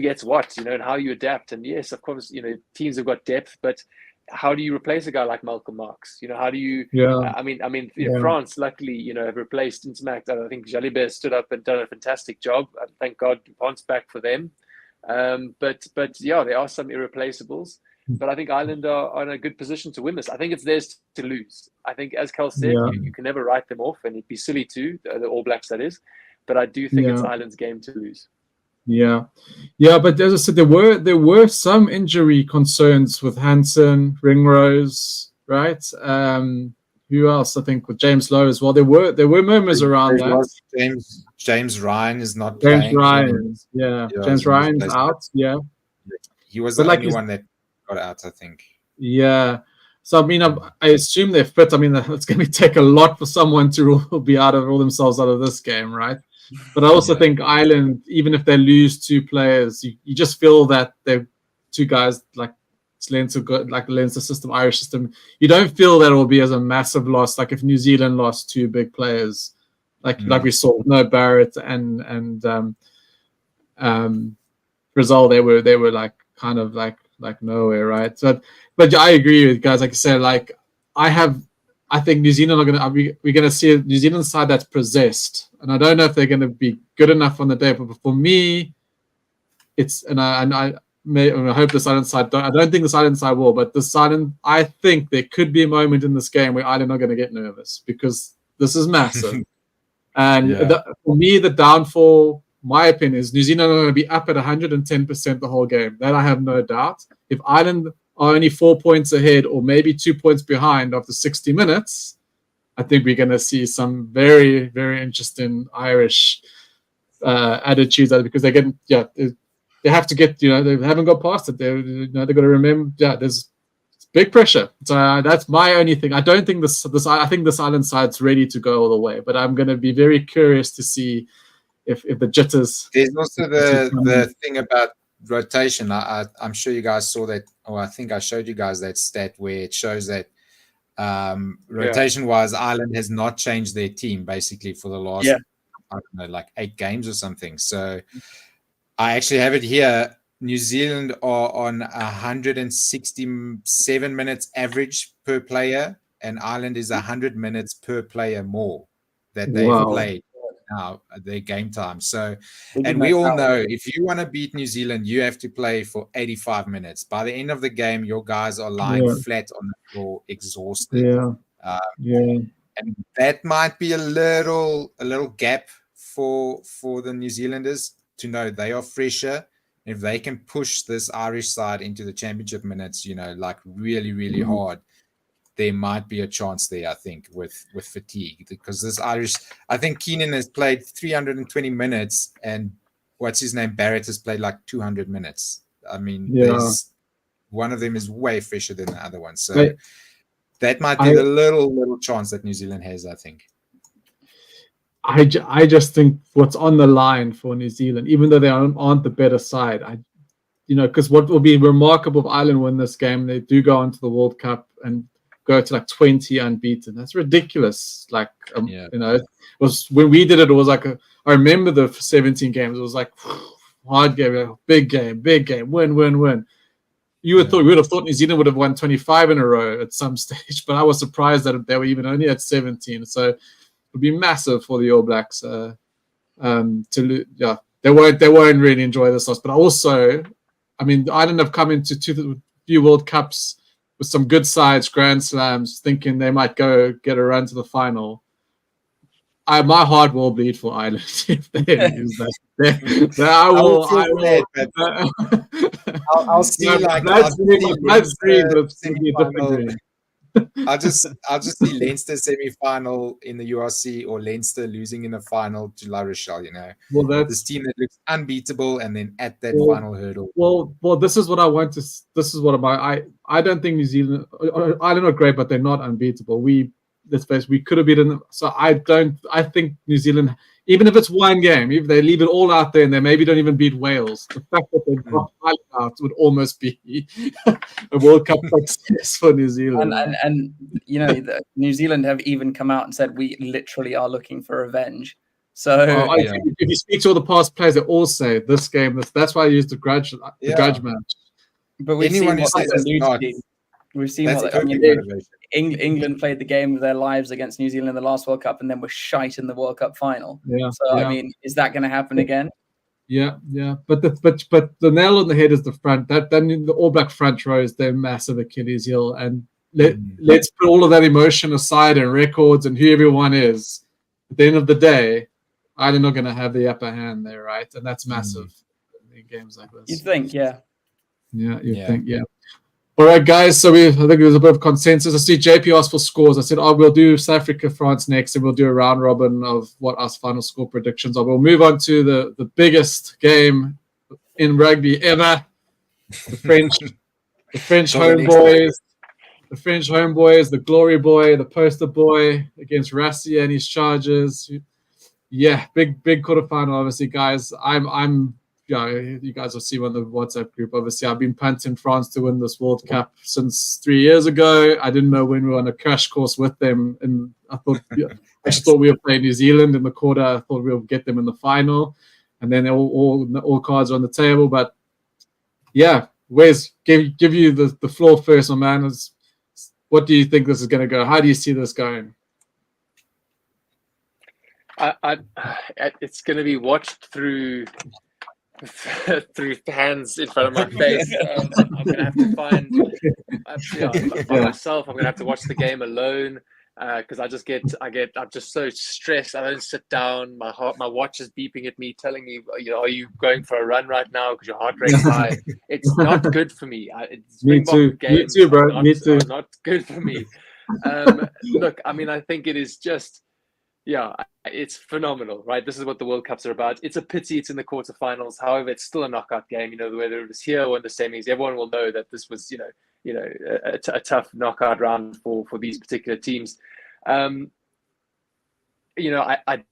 S3: gets what, you know, and how you adapt. And yes, of course, you know, teams have got depth, but how do you replace a guy like Malcolm Marx? You know, how do you? I mean, France, luckily, you know, have replaced Intimac. I think Jalibert stood up and done a fantastic job. Thank God, Dupont's back for them. But yeah, there are some irreplaceables. But I think Ireland are in a good position to win this. I think it's theirs to lose. I think, as Cal said, you can never write them off, and it'd be silly to, the All Blacks, that is. But I do think it's Ireland's game to lose.
S1: Yeah. But as I said, there were some injury concerns with Hansen, Ringrose, right? Who else? I think with James Lowe as well. There were murmurs around that.
S2: James Ryan is not
S1: James
S2: playing.
S1: Ryan, James Ryan's out. Yeah,
S2: he was the only one that got out, I think.
S1: Yeah. So I mean, I assume they're fit. I mean, it's going to take a lot for someone to be rule themselves out of this game, right? But I also think Ireland, even if they lose two players, you just feel that they're two guys like the Leinster system, Irish system. You don't feel that it will be as a massive loss. Like if New Zealand lost two big players, like we saw with no Barrett and Brazil, they were like kind of like nowhere, right? So, but I agree with you guys. Like I said, like I think New Zealand we're gonna see a New Zealand side that's possessed, and I don't know if they're gonna be good enough on the day. But for me, it's I hope the silent side. I don't think the silent side will, but I think there could be a moment in this game where Ireland are going to get nervous because this is massive. And for me, the downfall, my opinion, is New Zealand are going to be up at 110% the whole game. That I have no doubt. If Ireland are only 4 points ahead or maybe 2 points behind after 60 minutes, I think we're going to see some very, very interesting Irish attitudes because they have to get, they haven't got past it. They've got to remember, there's big pressure. So that's my only thing. I don't think I think this Ireland side's ready to go all the way, but I'm going to be very curious to see if the jitters.
S2: There's also the thing about rotation. I'm sure you guys saw that, or I think I showed you guys that stat where it shows that rotation-wise, Ireland has not changed their team basically for the last, I don't know, like 8 games or something. So I actually have it here. New Zealand are on 167 minutes average per player, and Ireland is 100 minutes per player more that they've played now at their game time. So, and we all know if you want to beat New Zealand, you have to play for 85 minutes. By the end of the game, your guys are lying flat on the floor, exhausted. And that might be a little gap for the New Zealanders to know they are fresher. If they can push this Irish side into the championship minutes, like really, really hard, there might be a chance there, I think, with fatigue. Because this Irish, I think Keenan has played 320 minutes and what's his name? Barrett has played like 200 minutes. I mean, one of them is way fresher than the other one. So that might be the little chance that New Zealand has, I think.
S1: I just think what's on the line for New Zealand, even though they aren't the better side, because what will be remarkable if Ireland win this game, they do go on to the World Cup and go to like 20 unbeaten. That's ridiculous. Like, it was when we did it. It was like I remember the 17 games. It was like hard game, big game, win. You would have thought New Zealand would have won 25 in a row at some stage, but I was surprised that they were even only at 17. So it would be massive for the All Blacks to lose. Yeah, they won't really enjoy this loss. But also, I mean, Ireland have come into few World Cups with some good sides, Grand Slams, thinking they might go get a run to the final. My heart will bleed for Ireland if they lose that.
S2: I'll see I'll just see Leinster semi-final in the URC or Leinster losing in the final to La Rochelle.
S1: Well,
S2: this team that looks unbeatable, and then at that final hurdle.
S1: Well, this is what I want to. This is what I don't think New Zealand, Ireland are great, but they're not unbeatable. Let's face, we could have beaten them. So I think New Zealand, even if it's one game, if they leave it all out there and they maybe don't even beat Wales, the fact that they got out would almost be a World Cup success for New Zealand.
S4: And New Zealand have even come out and said we literally are looking for revenge. So
S1: if you speak to all the past players, they all say this game. That's why I used the grudge match.
S4: But we've seen what England played the game of their lives against New Zealand in the last World Cup and then were shite in the World Cup final. I mean, is that going to happen again?
S1: Yeah. But the nail on the head is the front. Then the All Black front row is their massive Achilles heel. And let's put all of that emotion aside and records and who everyone is. At the end of the day, Ireland are going to have the upper hand there, right? And that's massive in games like this.
S4: You'd think, yeah.
S1: Yeah, you'd think, yeah. All right, guys. So I think there's a bit of consensus. I see JP asked for scores. I said, we'll do South Africa, France next, and we'll do a round robin of what our final score predictions are. We'll move on to the biggest game in rugby ever, the French homeboys, the glory boy, the poster boy against Rassie and his Chargers. Yeah, big quarterfinal, obviously, guys. You guys will see on the WhatsApp group. Obviously, I've been punting France to win this World Cup since 3 years ago. I didn't know when we were on a crash course with them, and I thought we were playing New Zealand in the quarter. I thought we would get them in the final, and then all cards are on the table. But yeah, Wes, give you the floor first, my man. What do you think this is going to go? How do you see this going?
S3: It's going to be watched through hands in front of my face. I'm going to have to find by myself. I'm going to have to watch the game alone because I'm just so stressed. I don't sit down. My watch is beeping at me, telling me, are you going for a run right now because your heart rate's high? It's not good for me.
S1: Me too, bro. Me too.
S3: Not good for me. Look, I mean, I think it is just. Yeah, it's phenomenal, right? This is what the World Cups are about. It's a pity it's in the quarterfinals. However, it's still a knockout game. Whether it was here or in the semis, everyone will know that this was, a tough knockout round for these particular teams. I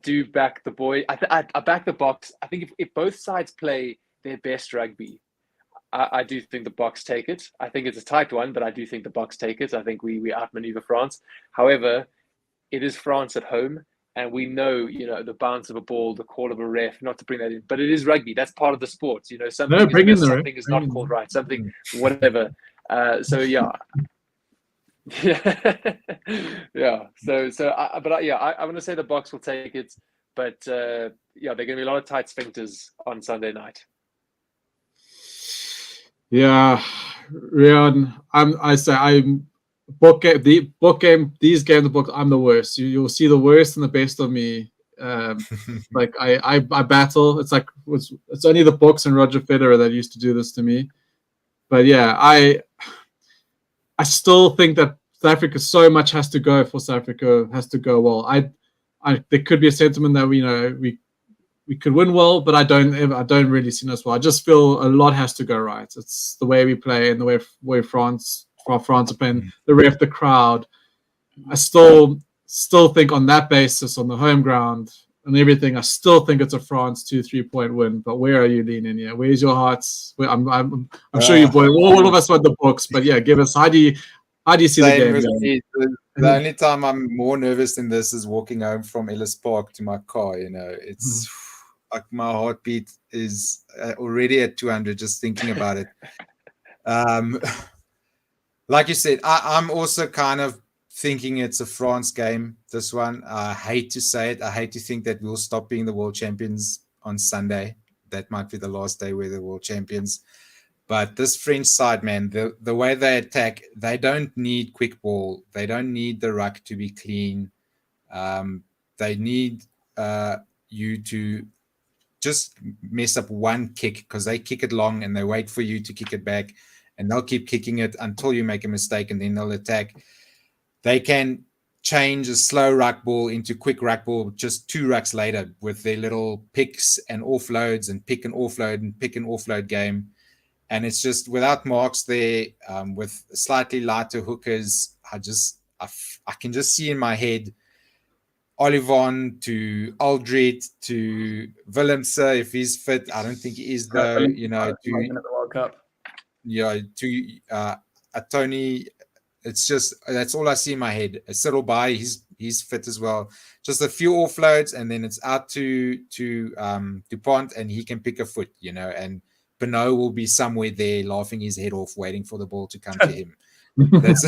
S3: do back the boy. I back the Boks. I think if both sides play their best rugby, I do think the Boks take it. I think it's a tight one, but I do think the Boks take it. I think we outmaneuver France. However, it is France at home. And we know, the bounce of a ball, the call of a ref, not to bring that in, but it is rugby. That's part of the sport. Something is not called right, something, whatever. Yeah. So I'm going to say the Boks will take it, but there are going to be a lot of tight sphincters on Sunday night.
S1: Yeah, Rian, these games, I'm the worst. You'll see the worst and the best of me. Like I battle. It's like it's only the Boks and Roger Federer that used to do this to me. But yeah, I still think that South Africa so much has to go for South Africa has to go well. There could be a sentiment that we could win well, but I don't really see us well. I just feel a lot has to go right. It's the way we play and the way France are playing, the ref, the crowd. I still think on that basis, on the home ground and everything, I still think it's a France 2-3 point win. But where are you leaning here? Where's your hearts? I'm sure you boy, all of us want the Boks, but yeah, give us how do you see the game going?
S2: The only time I'm more nervous than this is walking home from Ellis Park to my car. It's like my heartbeat is already at 200 just thinking about it. Like you said, I'm also kind of thinking it's a France game, this one. I hate to say it. I hate to think that we'll stop being the world champions on Sunday. That might be the last day we're the world champions. But this French side, man, the way they attack, they don't need quick ball. They don't need the ruck to be clean. They need you to just mess up one kick, because they kick it long and they wait for you to kick it back, and they'll keep kicking it until you make a mistake, and then they'll attack. They can change a slow ruck ball into quick ruck ball just 2 rucks later with their little picks and offloads and pick and offload game. And it's just without marks there, with slightly lighter hookers. I can just see in my head Olivon to Aldred to Willemse if he's fit. I don't think he is though. You know,
S4: to the World Cup.
S2: Yeah, to Tony. It's just, that's all I see in my head. Cyril Bai, he's fit as well. Just a few offloads, and then it's out to Dupont, and he can pick a foot, you know. And Beno will be somewhere there laughing his head off, waiting for the ball to come to him. That's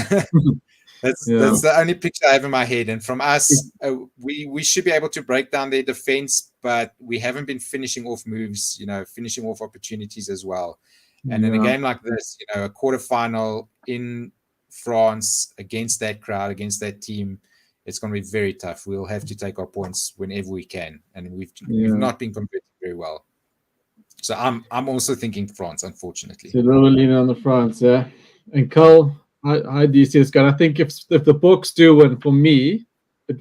S2: the only picture I have in my head. And from us, we should be able to break down their defense, but we haven't been finishing off moves, you know, finishing off opportunities as well. And in a game like this, you know, a quarterfinal in France against that crowd, against that team, it's going to be very tough. We'll have to take our points whenever we can, and we've not been competing very well. So I'm also thinking France, unfortunately.
S1: So you're leaning on the France, yeah. And Carl, how do you see this going? I think if the Boks do win, for me,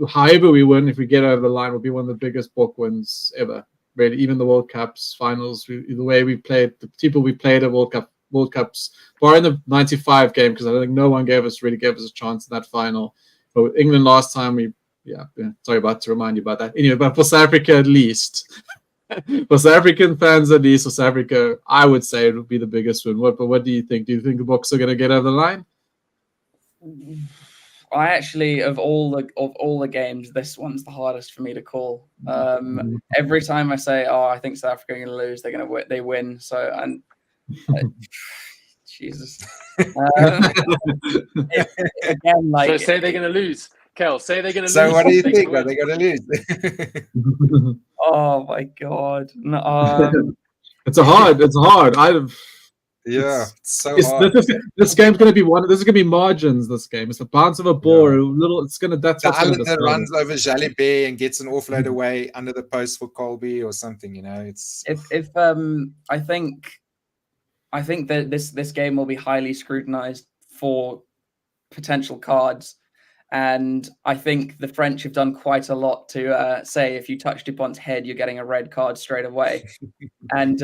S1: however we win, if we get over the line, will be one of the biggest Bok wins ever. Really, even the World Cups finals, the way we played, the people we played at World Cups, barring the 95 game, because I think no one really gave us a chance in that final. But with England last time, sorry about to remind you about that. Anyway, but for South Africa at least, for South African fans at least, for South Africa, I would say it would be the biggest win. But what do you think? Do you think the Boks are going to get over the line?
S4: I actually, of all the games, this one's the hardest for me to call. Every time I say, "Oh, I think South Africa are going to lose," they're going to win. They win. So, and Jesus. Again, like,
S3: so say they're going to lose. Kel, say they're going to lose.
S2: So what do you think? Are they going to lose?
S4: Oh my God! No,
S1: it's hard.
S2: It's so hard.
S1: This game's going to be this is going to be margins. This game, it's the bounce of a ball. It's going to. That's
S2: the island that runs over Jalibert and gets an offload away under the post for Colby or something. You know, it's I think that this game will be highly scrutinized for potential cards. And I think the French have done quite a lot to say if you touch Dupont's head, you're getting a red card straight away. And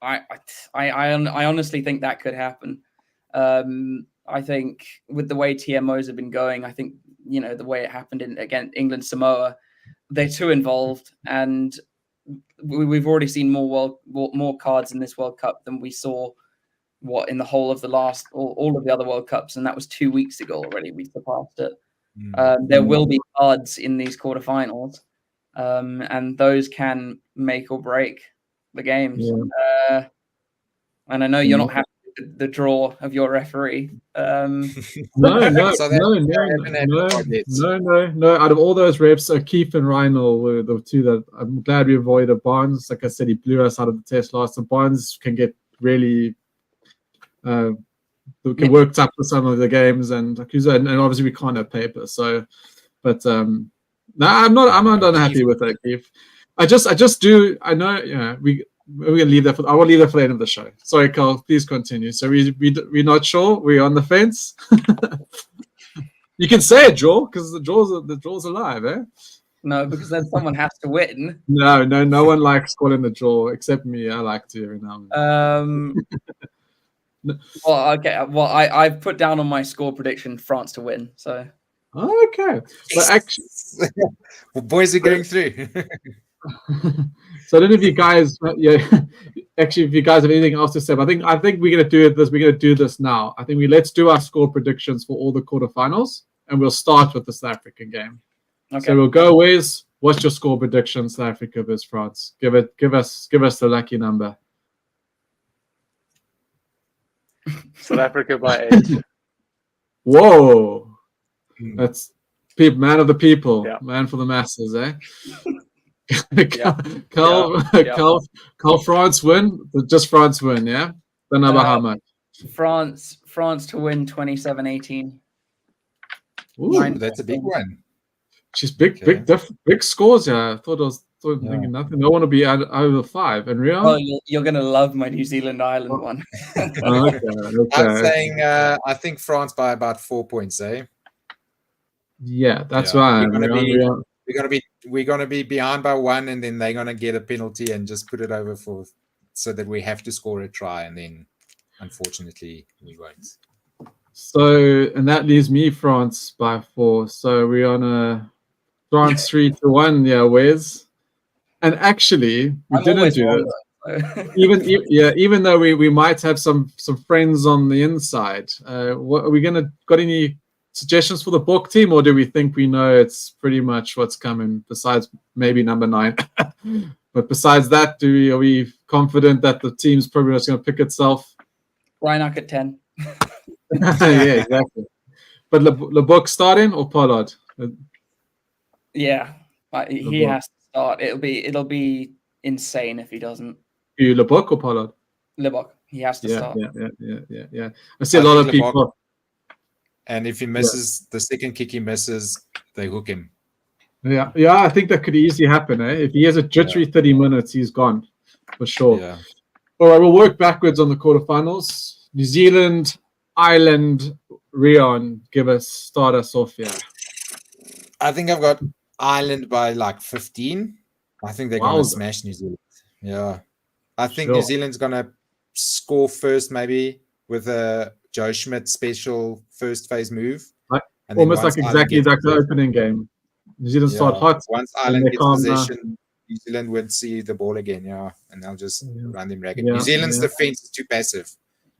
S2: I honestly think that could happen. I think with the way TMOs have been going, I think, you know, the way it happened against England, Samoa, they're too involved. And we've already seen more cards in this World Cup than we saw in the whole of the last all of the other World Cups, and that was 2 weeks ago already. We surpassed it. There will be cards in these quarterfinals, and those can make or break the games. And I know you're not happy with the draw of your referee. No.
S1: Out of all those reps, Keith and Reinl were the two that I'm glad we avoided. Barnes, like I said, he blew us out of the test last, and Barnes can get really worked up for some of the games, and obviously we can't have paper. So, but no, I'm not unhappy with that, Keith. I just do. I know. Yeah, we're gonna leave that. I will leave that for the end of the show. Sorry, Carl. Please continue. So we're not sure. We're on the fence. You can say a draw because the draw's alive, eh?
S4: No, because then someone has to win.
S1: No one likes calling the draw except me. I like to every now and then.
S4: Well, okay. Well, I've put down on my score prediction France to win. So
S1: okay, but actually,
S2: well, boys are going through.
S1: So I don't know if you guys, actually, if you guys have anything else to say. But I think we're gonna do this. We're gonna do this now. I think let's do our score predictions for all the quarterfinals, and we'll start with the South African game. Okay. So we'll go. What's your score prediction, South Africa versus France? Give us the lucky number.
S3: South Africa by 8.
S1: Whoa. That's man of the people,
S3: Yeah.
S1: man for the masses, eh?
S3: Yeah.
S1: Carl, France win? Just France win, yeah? Don't know about how much.
S4: France to win 27-18.
S2: Ooh, that's a big one.
S1: She's big scores. Yeah, I thought I was thinking nothing. I want to be over 5. And Rio?
S4: Oh, you're gonna love my New Zealand Ireland one.
S1: Okay.
S2: I'm saying I think France by about 4 points, eh?
S1: Yeah, that's right.
S2: We're gonna be behind by 1, and then they're gonna get a penalty and just put it over so that we have to score a try, and then unfortunately we won't.
S1: So, and that leaves me France by 4. So we're on a France 3-1. Yeah, Wes. And actually, we didn't do that. Even though we might have some friends on the inside. What are we got any suggestions for the book team, or do we think we know it's pretty much what's coming? Besides maybe number 9, but besides that, are we confident that the team's probably just going to pick itself?
S4: Reinach at 10.
S1: Yeah, exactly. But Le Book starting or Pollard?
S4: Yeah, he has to start. It'll be insane if he doesn't.
S1: You Le Book or Pollard?
S4: Le Book. He has to start.
S1: Yeah. I see a lot of people.
S2: And if he misses the second kick, he misses, they hook him.
S1: Yeah. I think that could easily happen. Eh? If he has a jittery 30 minutes, he's gone for sure.
S2: Yeah.
S1: All right, we'll work backwards on the quarterfinals. New Zealand, Ireland, Rion, start us off here.
S2: I think I've got Ireland by like 15. I think they're going to smash New Zealand. Yeah. I think New Zealand's going to score first, maybe with a Joe Schmidt special first phase move. And
S1: almost like exactly like the opening game. New Zealand start hot.
S2: Once Ireland gets possession, New Zealand would see the ball again, and they'll just run them ragged. New Zealand's defense is too passive.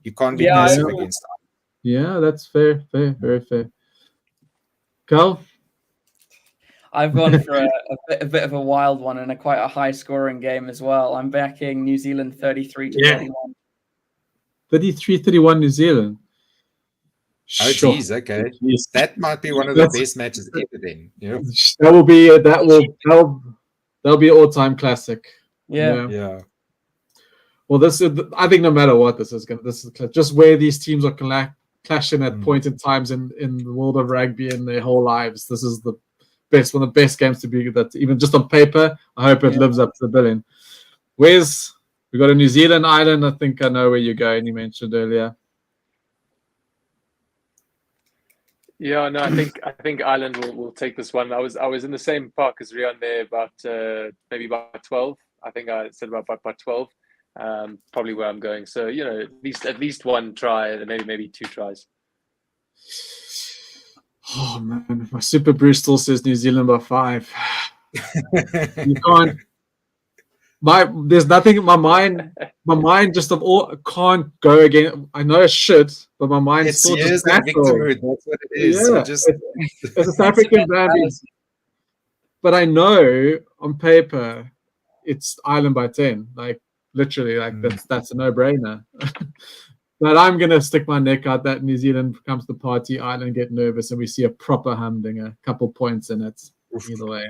S2: You can't be passive against Ireland.
S1: Yeah, that's fair, very fair. Carl?
S4: I've gone for a bit of a wild one and quite a high scoring game as well. I'm backing New Zealand 33-31.
S1: 33-31 New Zealand.
S2: Oh, geez, okay. That might be one of the best matches ever then.
S1: That'll be an all-time classic.
S4: Yeah.
S1: Well, I think no matter what, this is just where these teams are clashing at point in times in the world of rugby in their whole lives. This is the best, one of the best games to be. That even just on paper, I hope it lives up to the billing. Where's we got a New Zealand Ireland? I think I know where you're going. You mentioned earlier.
S3: Yeah, no, I think Ireland will take this one. I was in the same park as Rion there, about maybe about 12. I think I said about 12. Probably where I'm going. So at least one try, and maybe 2 tries.
S1: Oh man, my SUPERBRU still says New Zealand by 5. You can't. There's nothing in my mind. My mind just can't go again. I know it should, but my mind
S2: it's
S1: still
S2: just
S1: victimhood.
S2: That's what it is.
S1: Yeah, it's a South African brand. But I know on paper it's Ireland by 10. Like literally, that's a no-brainer. But I'm gonna stick my neck out that New Zealand comes to the party, Ireland get nervous, and we see a proper humdinger, a couple points in it. Either way.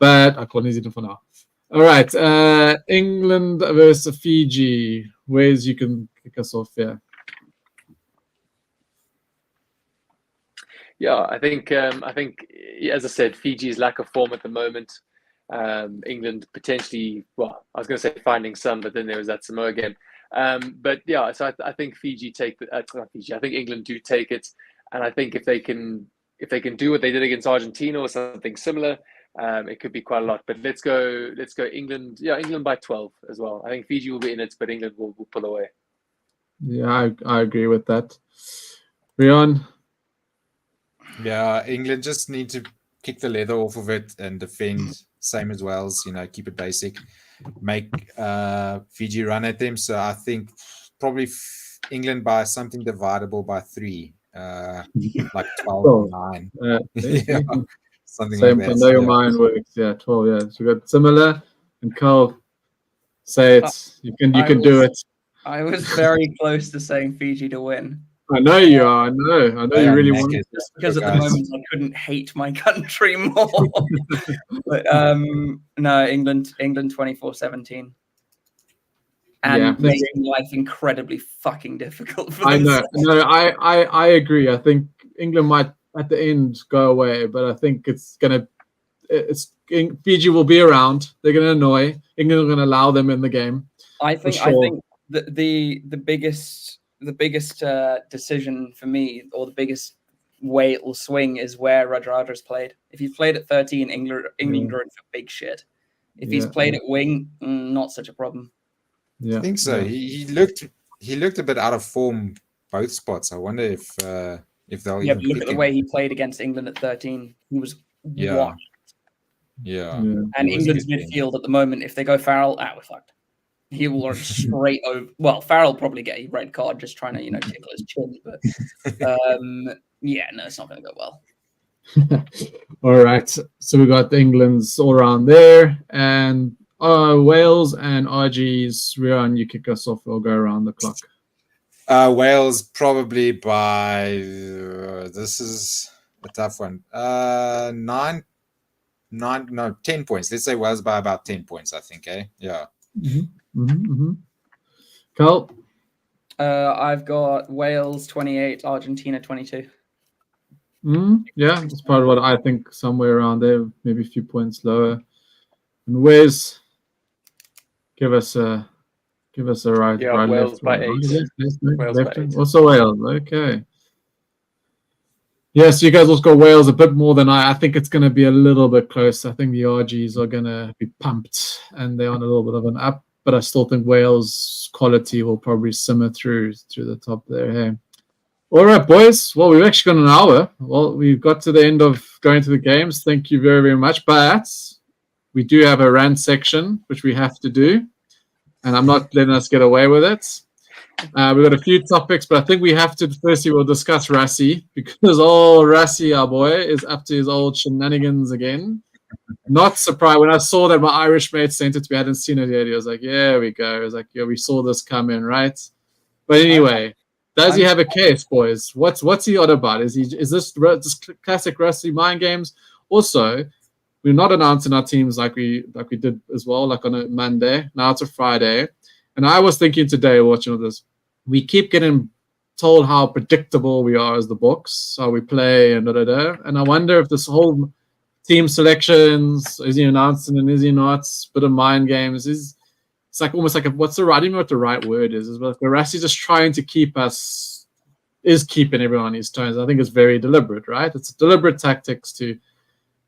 S1: But I call New Zealand for now. All right, England versus Fiji. Where's you can kick us off here?
S3: Yeah, I think as I said, Fiji's lack of form at the moment. England potentially, well, I was going to say finding some, but then there was that Samoa game. But yeah, so I think Fiji take Fiji. I think England do take it, and I think if they can do what they did against Argentina or something similar. It could be quite a lot, but let's go England. Yeah, England by 12 as well. I think Fiji will be in it, but England will pull away.
S1: Yeah, I agree with that. Rion?
S2: Yeah, England just need to kick the leather off of it and defend same as Wales. Keep it basic. Make Fiji run at them. So I think probably England by something dividable by 3, like 12-9. Yeah. Something
S1: same,
S2: like that.
S1: I know your mind works. Yeah, 12. Yeah, so we got similar. And Carl, say it. You can do it.
S4: I was very close to saying Fiji to win.
S1: I know you are. I know you really want it.
S4: Just because at the moment I couldn't hate my country more. But no, England 24-17. And making life incredibly fucking difficult for them.
S1: I know. No, I agree. I think England might at the end go away, but I think Fiji will be around. They're going to annoy. England are going to allow them in the game.
S4: I think the biggest decision for me, or the biggest way it will swing, is where Radradra's played. If he's played at 13, England are in for big shit. If he's played at wing, not such a problem.
S1: Yeah,
S2: I think so. Yeah. He looked a bit out of form both spots. I wonder if they'll even
S4: look at the way he played against England at 13. He was washed.
S2: Yeah.
S4: And England's midfield at the moment, if they go Farrell, we're fucked. He will run straight over. Well, Farrell probably get a red card just trying to tickle his chin. But no, it's not going to go well.
S1: All right. So we got England's all around there, and Wales and RG's. Rian, you kick us off. We'll go around the clock.
S2: Wales probably by this is a tough one. 10 points. Let's say Wales by about 10 points. I think. Yeah.
S1: Carl?
S4: I've got Wales 28, Argentina 22.
S1: Yeah, that's probably what I think. Somewhere around there, maybe a few points lower. And Wes, give us a right.
S3: Yeah,
S1: right,
S3: Wales
S1: left,
S3: by
S1: right,
S3: 8.
S1: Wales
S3: by 8.
S1: Also Wales. Okay. Yeah, so you guys also got Wales a bit more than I. I think it's going to be a little bit close. I think the RGs are going to be pumped, and they're on a little bit of an up. But I still think Wales' quality will probably simmer through the top there. Hey. All right, boys. Well, we've actually got an hour. Well, we've got to the end of going to the games. Thank you very, very much. But we do have a rant section, which we have to do. And I'm not letting us get away with it. We've got a few topics, but I think we have to, firstly, we'll discuss Rassie, because Rassie, our boy, is up to his old shenanigans again. Not surprised. When I saw that my Irish mate sent it to me, I hadn't seen it yet. He was like, yeah, we go. I was like, yeah, we saw this come in, right? But anyway, does he have a case, boys? What's he on about? Is this classic Rassie mind games? Also, we're not announcing our teams like we did as well, like on a Monday. Now it's a Friday. And I was thinking today, watching all this, we keep getting told how predictable we are as the Boks, how we play, and da-da-da. And I wonder if this whole team selections, is he announcing and is he not? Bit of mind games. It's like almost like I don't know what the right word is. But Rassie's just trying to keep us, is keeping everyone on his toes. I think it's very deliberate, right? It's deliberate tactics to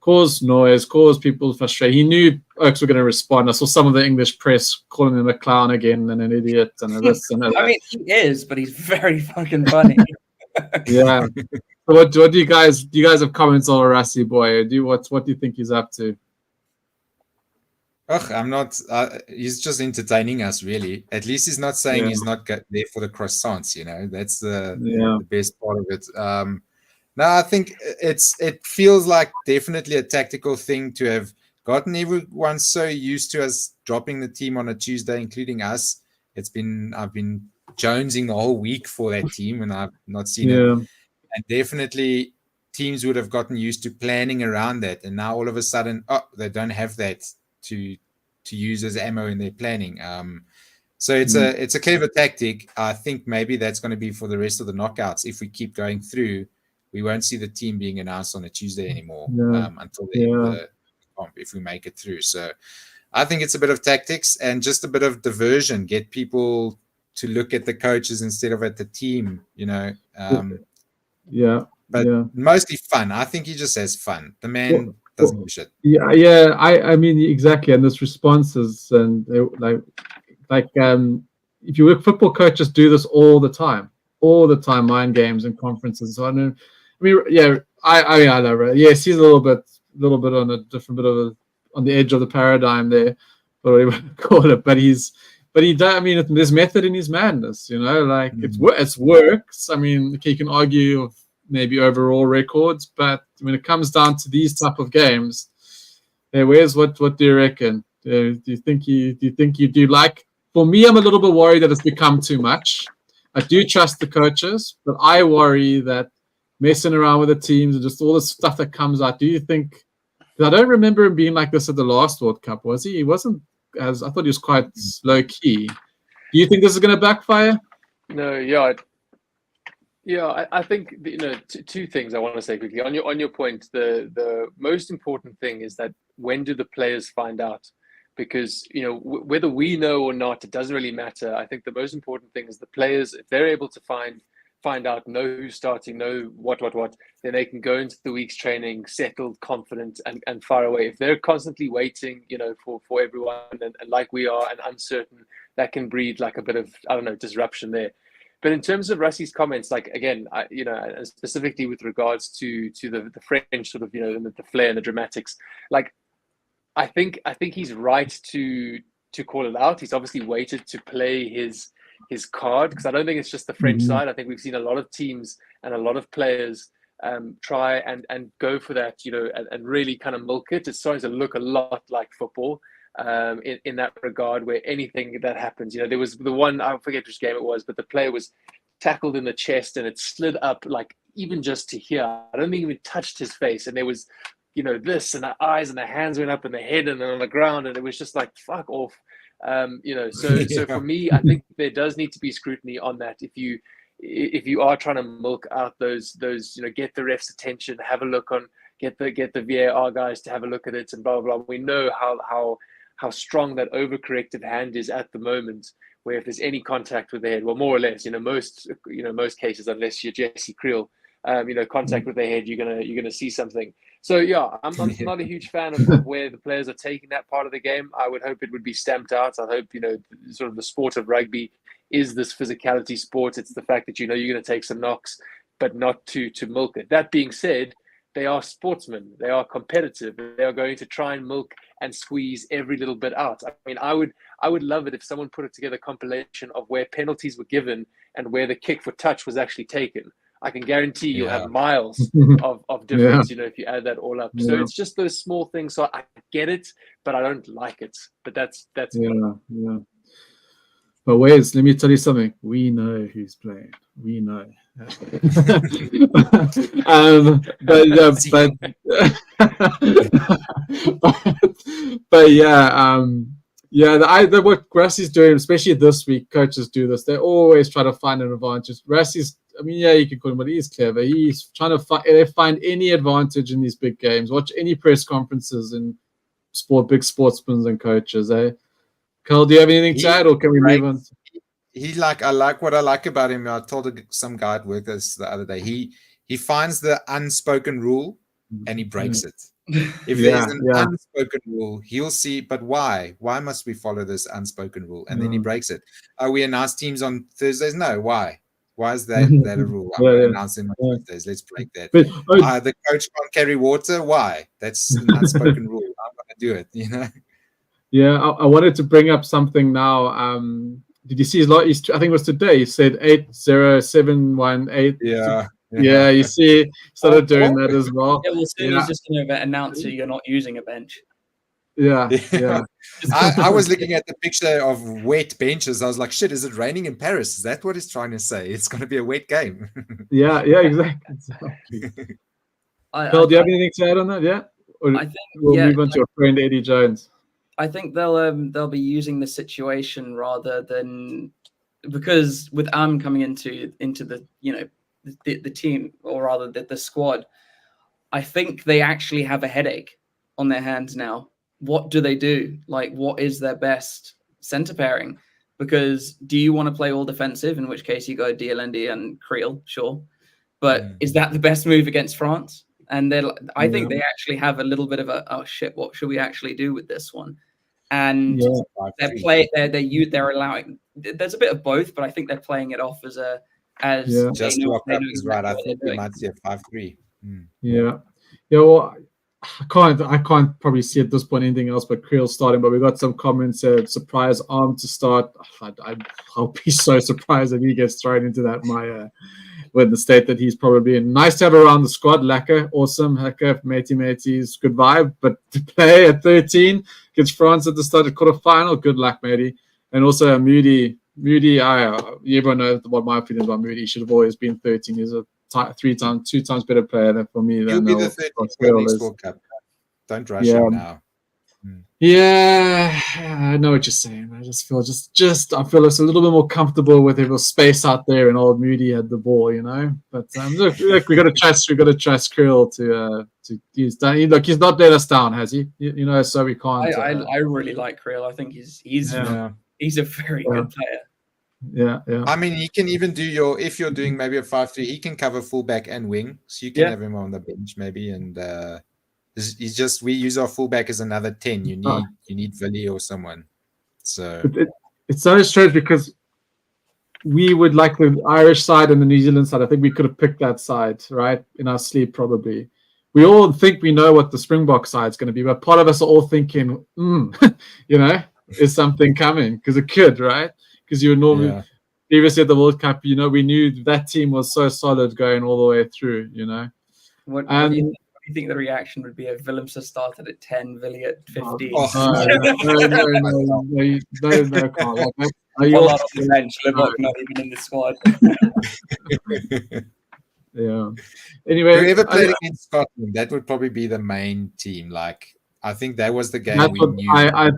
S1: cause noise, cause people frustrated. He knew Oaks were going to respond. I saw some of the English press calling him a clown again and an idiot and this and that.
S4: I mean, he is, but he's very fucking funny.
S1: Yeah. So what do you guys have comments on Rassie boy? What do you think he's up to?
S2: I'm not. He's just entertaining us, really. At least he's not saying he's not there for the croissants. That's the best part of it. No, I think it feels like definitely a tactical thing to have gotten everyone so used to us dropping the team on a Tuesday, including us. I've been jonesing the whole week for that team, and I've not seen it. And definitely teams would have gotten used to planning around that, and now all of a sudden, they don't have that to use as ammo in their planning. So it's a clever tactic. I think maybe that's going to be for the rest of the knockouts. If we keep going through, we won't see the team being announced on a Tuesday anymore until the end of the comp, if we make it through. So I think it's a bit of tactics and just a bit of diversion, get people to look at the coaches instead of at the team, But mostly fun. I think he just has fun. The man doesn't give a shit.
S1: Yeah. I mean, exactly. And this responses and if you work football coaches do this all the time, mind games and conferences. So I love it. Yes, he's a little bit on a different on the edge of the paradigm there, whatever you want to call it. But he does. I mean, there's method in his madness. It works. I mean, you can argue of maybe overall records, but when it comes down to these type of games, what do you reckon? Do you like for me, I'm a little bit worried that it's become too much. I do trust the coaches, but I worry that messing around with the teams and just all the stuff that comes out. Do you think? I don't remember him being like this at the last World Cup, was he? He wasn't as. I thought he was quite low key. Do you think this is going to backfire?
S3: No, yeah. I think two things I want to say quickly on your point. The most important thing is that when do the players find out? Because whether we know or not, it doesn't really matter. I think the most important thing is the players, if they're able to find out, know who's starting, know what, then they can go into the week's training settled, confident, and far away. If they're constantly waiting, for everyone and like we are and uncertain, that can breed like a bit of disruption there. But in terms of Rassie's comments, like again, specifically with regards to the French sort of the flair and the dramatics, like I think he's right to call it out. He's obviously waited to play his card, because I don't think it's just the French side. I think we've seen a lot of teams and a lot of players try and go for that, and really kind of milk it. It's starting to look a lot like football in that regard, where anything that happens, there was the one, I forget which game it was, but the player was tackled in the chest and it slid up like even just to here. I don't think it even touched his face, and there was this, and the eyes and the hands went up and the head and on the ground, and it was just like, fuck off. So for me, I think there does need to be scrutiny on that. If you are trying to milk out those get the ref's attention, have a look on, get the VAR guys to have a look at it, and blah blah blah. We know how strong that overcorrective hand is at the moment, where if there's any contact with the head, well, more or less, most cases, unless you're Jesse Creel, contact with the head, you're gonna see something. So yeah, I'm not a huge fan of where the players are taking that part of the game. I would hope it would be stamped out. I hope sort of the sport of rugby is this physicality sport. It's the fact that you're going to take some knocks, but not to milk it. That being said, they are sportsmen. They are competitive. They are going to try and milk and squeeze every little bit out. I mean, I would love it if someone put it together a compilation of where penalties were given and where the kick for touch was actually taken. I can guarantee you'll have miles of difference, if you add that all up. So it's just those small things. So I get it, but I don't like it. But that's
S1: yeah. But Wes, let me tell you something. We know who's playing. We know. What Rassie's doing, especially this week, coaches do this. They always try to find an advantage. Rassie's, you can call him, but he's clever. He's trying to find any advantage in these big games. Watch any press conferences and big sportsmen and coaches. Carl, do you have anything to add, or can we move on?
S2: I like what I like about him. I told some guy at work this the other day. He finds the unspoken rule and he breaks it. If there's an unspoken rule, he'll see, but why? Why must we follow this unspoken rule? And then he breaks it. We announce teams on Thursdays? No, why? Why is that a rule? I'm announcing on Thursdays. Let's break that. But, the coach can't carry water? Why? That's an unspoken rule. I'm going to do it,
S1: Yeah, I wanted to bring up something now. Did you see his lot? I think it was today. He said 80718. Yeah, you see, started doing that as well.
S4: Yeah, well, soon he's just going to announce that you're not using a bench.
S1: Yeah.
S2: I was looking at the picture of wet benches. I was like, shit, is it raining in Paris? Is that what he's trying to say? It's going to be a wet game.
S1: Yeah, exactly. Phil, do you have anything to add on that? Yeah? Or
S4: I think
S1: we'll move on to your friend Eddie Jones.
S4: I think they'll be using the situation rather than, because with coming into the the team, or rather the squad, I think they actually have a headache on their hands now. What do they do? Like, what is their best centre pairing? Because do you want to play all defensive, in which case you go DLND and Creel, sure. But is that the best move against France? And I think they actually have a little bit of a, oh shit, what should we actually do with this one? And they're allowing, there's a bit of both, but I think they're playing it off as
S2: just walk up is right. I think we might see a 5-3.
S1: Yeah. Well, I can't probably see at this point anything else but Creel starting, but we got some comments. Surprise Arm to start. I'll be so surprised if he gets thrown into that. With the state that he's probably in. Nice to have around the squad. Laka, awesome. Haka, matey's good vibe. But to play at 13 against France at the start of quarterfinal, good luck, matey. And also Moody, everyone knows what my opinion about Moody. He should have always been 13. He's a two times better player than for me.
S2: He'll be the 13th for the next World Cup. Don't rush him now.
S1: Yeah, I know what you're saying. I just feel I feel it's a little bit more comfortable with a space out there, and old Moody had the ball, you know. But look, we got to trust Krill to he's done. He's not let us down, has he? You know, so we can't.
S4: I really like Krill. I think he's a very good player.
S1: Yeah.
S2: I mean, he can even do if you're doing maybe a 5-3, he can cover fullback and wing, so you can have him on the bench maybe, and. We use our fullback as another 10. You need Villy or someone. So
S1: it's so strange because we would like the Irish side and the New Zealand side. I think we could have picked that side, right? In our sleep, probably. We all think we know what the Springbok side is going to be, but part of us are all thinking, you know, is something coming? Because it could, right? Because you would normally previously at the World Cup, you know, we knew that team was so solid going all the way through, you know.
S4: What do you think the reaction would be if Willemse started at 10, Villy at 15?
S1: No, Carl.
S4: Well, on the bench, Limbok not even in the squad.
S1: Yeah. Anyway,
S2: whoever played against Scotland, that would probably be the main team. Like, I think that was the game we knew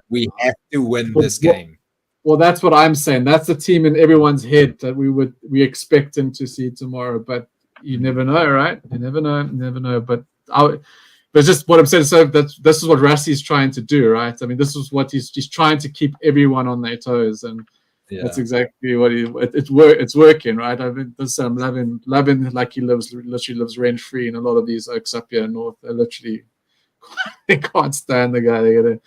S2: we have to win this game.
S1: Well, that's what I'm saying. That's the team in everyone's head that we expect them to see tomorrow. But you never know, right? You never know. But just what I'm saying. So this is what Rassie is trying to do, right? I mean, this is what he's trying to keep everyone on their toes, and that's exactly what it's working, right? I mean, I'm loving like he literally lives rent free in a lot of these oaks up here in North. They can't stand the guy.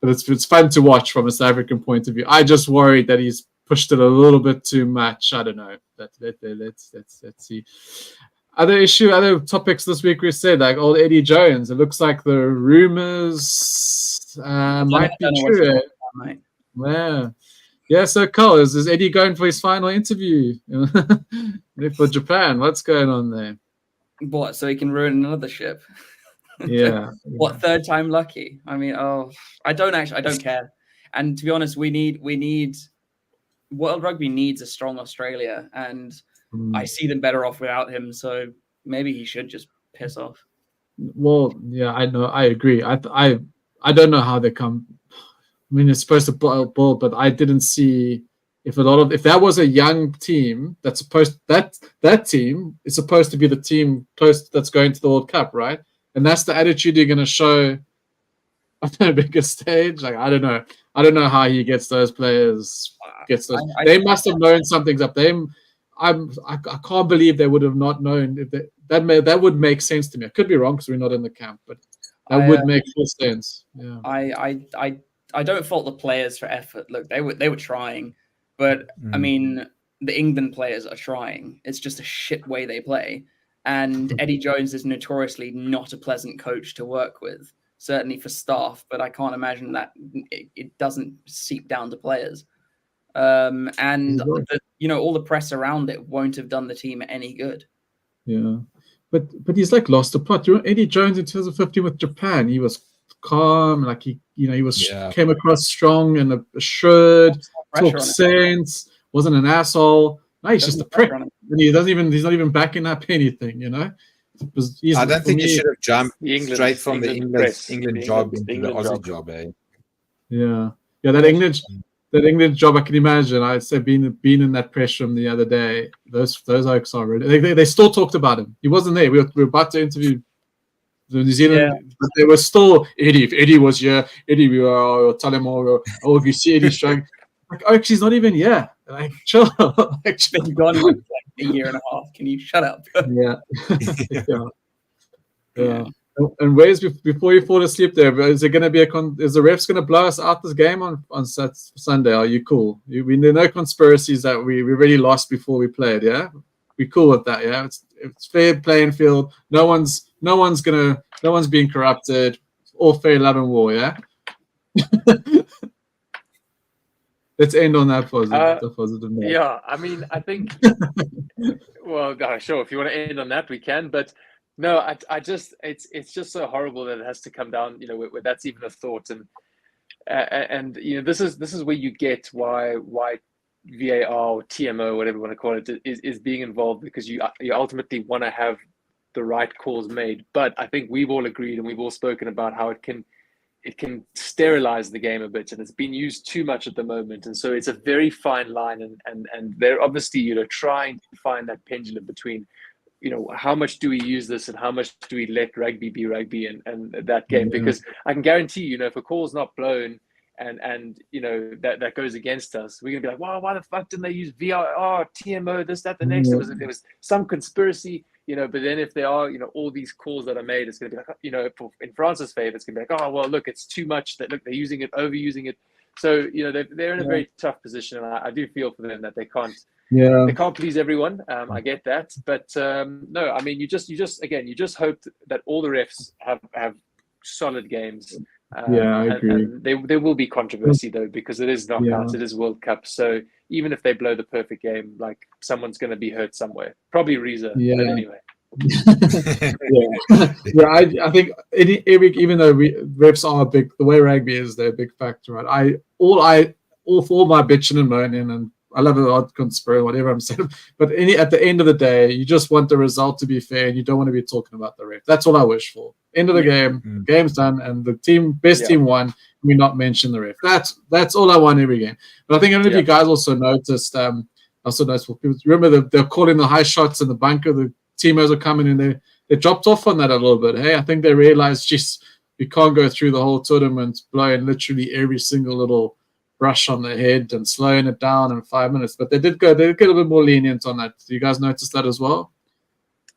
S1: But it's fun to watch from a South African point of view. I just worried that he's pushed it a little bit too much. I don't know. Let's see. Other topics this week we said, like old Eddie Jones. It looks like the rumors might be true. Yeah. So Carl, is Eddie going for his final interview for Japan? What's going on there?
S4: What? So he can ruin another ship?
S1: Yeah.
S4: What, third time lucky? I mean, I don't care. And to be honest, we need World Rugby needs a strong Australia, and I see them better off without him. So maybe he should just piss off.
S1: Well, yeah, I know. I agree. I don't know how they come. I mean, it's supposed to ball, but I didn't see if that was a young team that team is supposed to be the team close that's going to the World Cup, right? And that's the attitude you're going to show on a bigger stage. Like, I don't know how he gets those players. They must have known something's up. I can't believe they would have not known. That would make sense to me. I could be wrong because we're not in the camp, but that would make full sense. Yeah.
S4: I don't fault the players for effort. Look, they were trying, but I mean, the England players are trying. It's just a shit way they play. And Eddie Jones is notoriously not a pleasant coach to work with, certainly for staff, but I can't imagine that it doesn't seep down to players. And all the press around it won't have done the team any good.
S1: Yeah, but he's like lost the plot. You know, Eddie Jones in 2015 with Japan, he was calm, like he came across strong and assured, talked sense, wasn't an asshole. No, he's just a prick, and he's not even backing up anything, you know.
S2: I don't think he should have jumped straight from the England job into the Aussie job, eh?
S1: Yeah, that England job, I can imagine. I'd say being in that press room the other day, those oaks are really. They still talked about him. He wasn't there. We were about to interview the New Zealand, but they were still Eddie. If Eddie was here, Eddie, we will tell him all. Oh, if you see Eddie struggling, like Oaks, he's not even here. Like, chill.
S4: It's been gone for like a year and a half. Can you shut up?
S1: Yeah. And where's before you fall asleep there? Is there going to be is the refs going to blow us out this game on Sunday? Are you cool? There are no conspiracies that we really lost before we played. Yeah, we cool with that. Yeah, it's fair playing field. No one's being corrupted. All fair, love and war. Yeah. Let's end on that positive note.
S3: Yeah, I mean, I think. Well, sure. If you want to end on that, we can. But no, I just it's just so horrible that it has to come down. You know, where that's even a thought. And And this is where you get why VAR or TMO, whatever you want to call it, is being involved, because you ultimately want to have the right calls made. But I think we've all agreed and we've all spoken about how it can sterilize the game a bit, and it's been used too much at the moment. And so it's a very fine line, and they're obviously trying to find that pendulum between how much do we use this and how much do we let rugby be rugby and that game. Because I can guarantee if a call's not blown and that goes against us, we're gonna be like, wow, why the fuck didn't they use VAR, TMO, this, that, the next? There was some conspiracy, but then if there are all these calls that are made, it's gonna be like, in France's favor, it's gonna be like, oh well, look, it's too much, that look, they're using it, overusing it. So they're in a very tough position, and I do feel for them that they can't please everyone. I get that, but no, I mean, you just hope that all the refs have solid games.
S1: I agree.
S3: And there will be controversy though, because it is knockouts, it is World Cup. So even if they blow the perfect game, like someone's going to be hurt somewhere. Probably Reza. But anyway.
S1: I think even though refs are the way rugby is, they're a big factor, right? All for my bitching and moaning, and I love the odd conspiracy, whatever I'm saying. But at the end of the day, you just want the result to be fair, and you don't want to be talking about the ref. That's all I wish for. End of the game, game's done, and the best team won. We not mention the ref. That's all I want every game. But I think if you guys also noticed, remember they're calling the high shots in the bunker. The teamers are coming in. They dropped off on that a little bit. Hey, I think they realized, we can't go through the whole tournament blowing literally every single little brush on the head and slowing it down in 5 minutes. But they did get a bit more lenient on that. Do you guys notice that as well?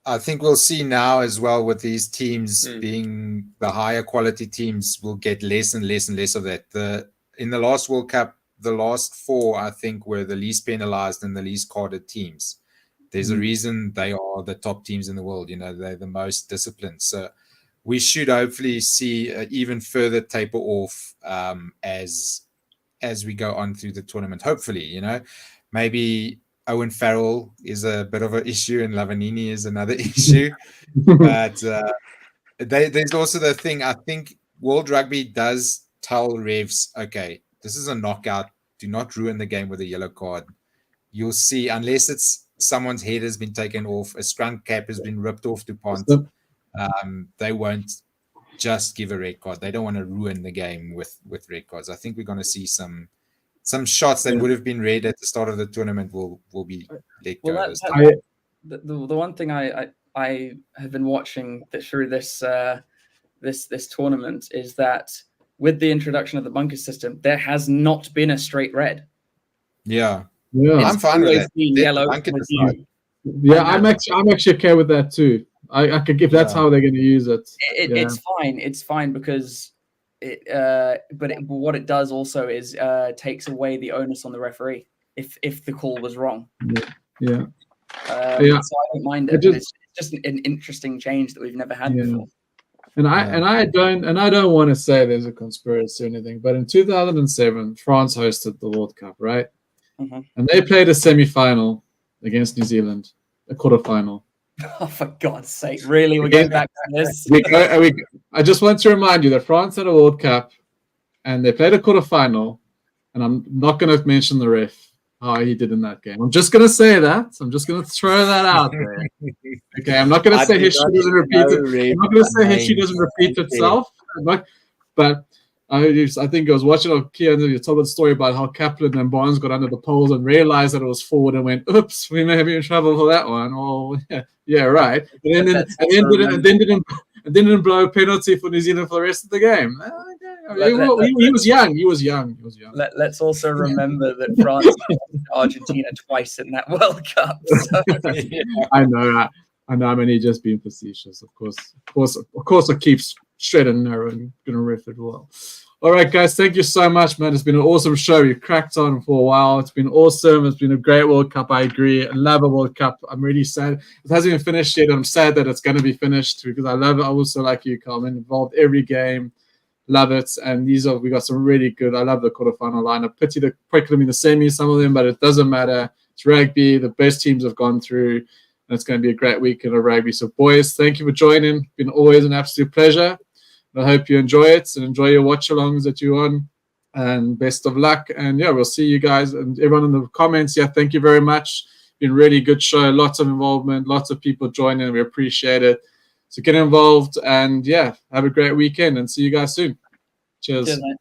S2: I think we'll see now as well, with these teams being the higher quality teams, we'll get less and less and less of that. In the last World Cup, the last 4, I think, were the least penalized and the least carded teams. There's a reason they are the top teams in the world. They're the most disciplined. So we should hopefully see an even further taper off as we go on through the tournament. Hopefully, maybe Owen Farrell is a bit of an issue and Lavanini is another issue. But there's also the thing, I think World Rugby does tell refs, okay, this is a knockout. Do not ruin the game with a yellow card. You'll see, unless it's someone's head has been taken off, a scrum cap has been ripped off to punt, they won't just give a red card. They don't want to ruin the game with red cards. I think we're going to see some shots that would have been red at the start of the tournament will be let go.
S4: The one thing I have been watching through this tournament is that with the introduction of the bunker system, there has not been a straight red.
S2: Yeah. I'm fine with that.
S4: Yellow.
S1: I'm actually okay with that too. I could, if that's how they're going to use it. It's fine
S4: because what it does also is takes away the onus on the referee if the call was wrong.
S1: So
S4: I don't mind it. It's just an interesting change that we've never had before.
S1: And I don't want to say there's a conspiracy or anything, but in 2007, France hosted the World Cup, right? And they played a semi-final against New Zealand, a quarterfinal.
S4: Oh, for God's sake! Really, we're going back to this.
S1: I just want to remind you that France had a World Cup, and they played a quarterfinal. And I'm not going to mention the ref, how he did in that game. I'm just going to say that. I'm just going to throw that out there. Okay, I'm not going to say history doesn't repeat it. I'm not going to say history doesn't repeat itself. But I think I was watching on Kia, and you told the story about how Kaplan and Barnes got under the poles and realized that it was forward and went, "Oops, we may be in trouble for that one." Oh, yeah, right. And then didn't blow a penalty for New Zealand for the rest of the game. He was young.
S4: Let's also remember that France beat Argentina twice in that World Cup. So.
S1: I know. I mean, he's just being facetious. Of course, it keeps straight and narrow and going to riff it well. All right, guys, thank you so much, man. It's been an awesome show. We've cracked on for a while. It's been awesome. It's been a great World Cup. I agree. I love a World Cup. I'm really sad. It hasn't even finished yet. I'm sad that it's going to be finished because I love it. I also like you, Carl. I'm involved every game. Love it. And we got some really good. I love the quarterfinal lineup. Pity the curriculum in the semis, some of them, but it doesn't matter. It's rugby. The best teams have gone through. And it's going to be a great weekend of rugby. So, boys, thank you for joining. It's been always an absolute pleasure. I hope you enjoy it and enjoy your watch-alongs that you're on. And best of luck. And yeah, we'll see you guys and everyone in the comments. Yeah, thank you very much. Been really good show. Lots of involvement. Lots of people joining. We appreciate it. So get involved and yeah, have a great weekend and see you guys soon. Cheers.
S4: Cheers, mate.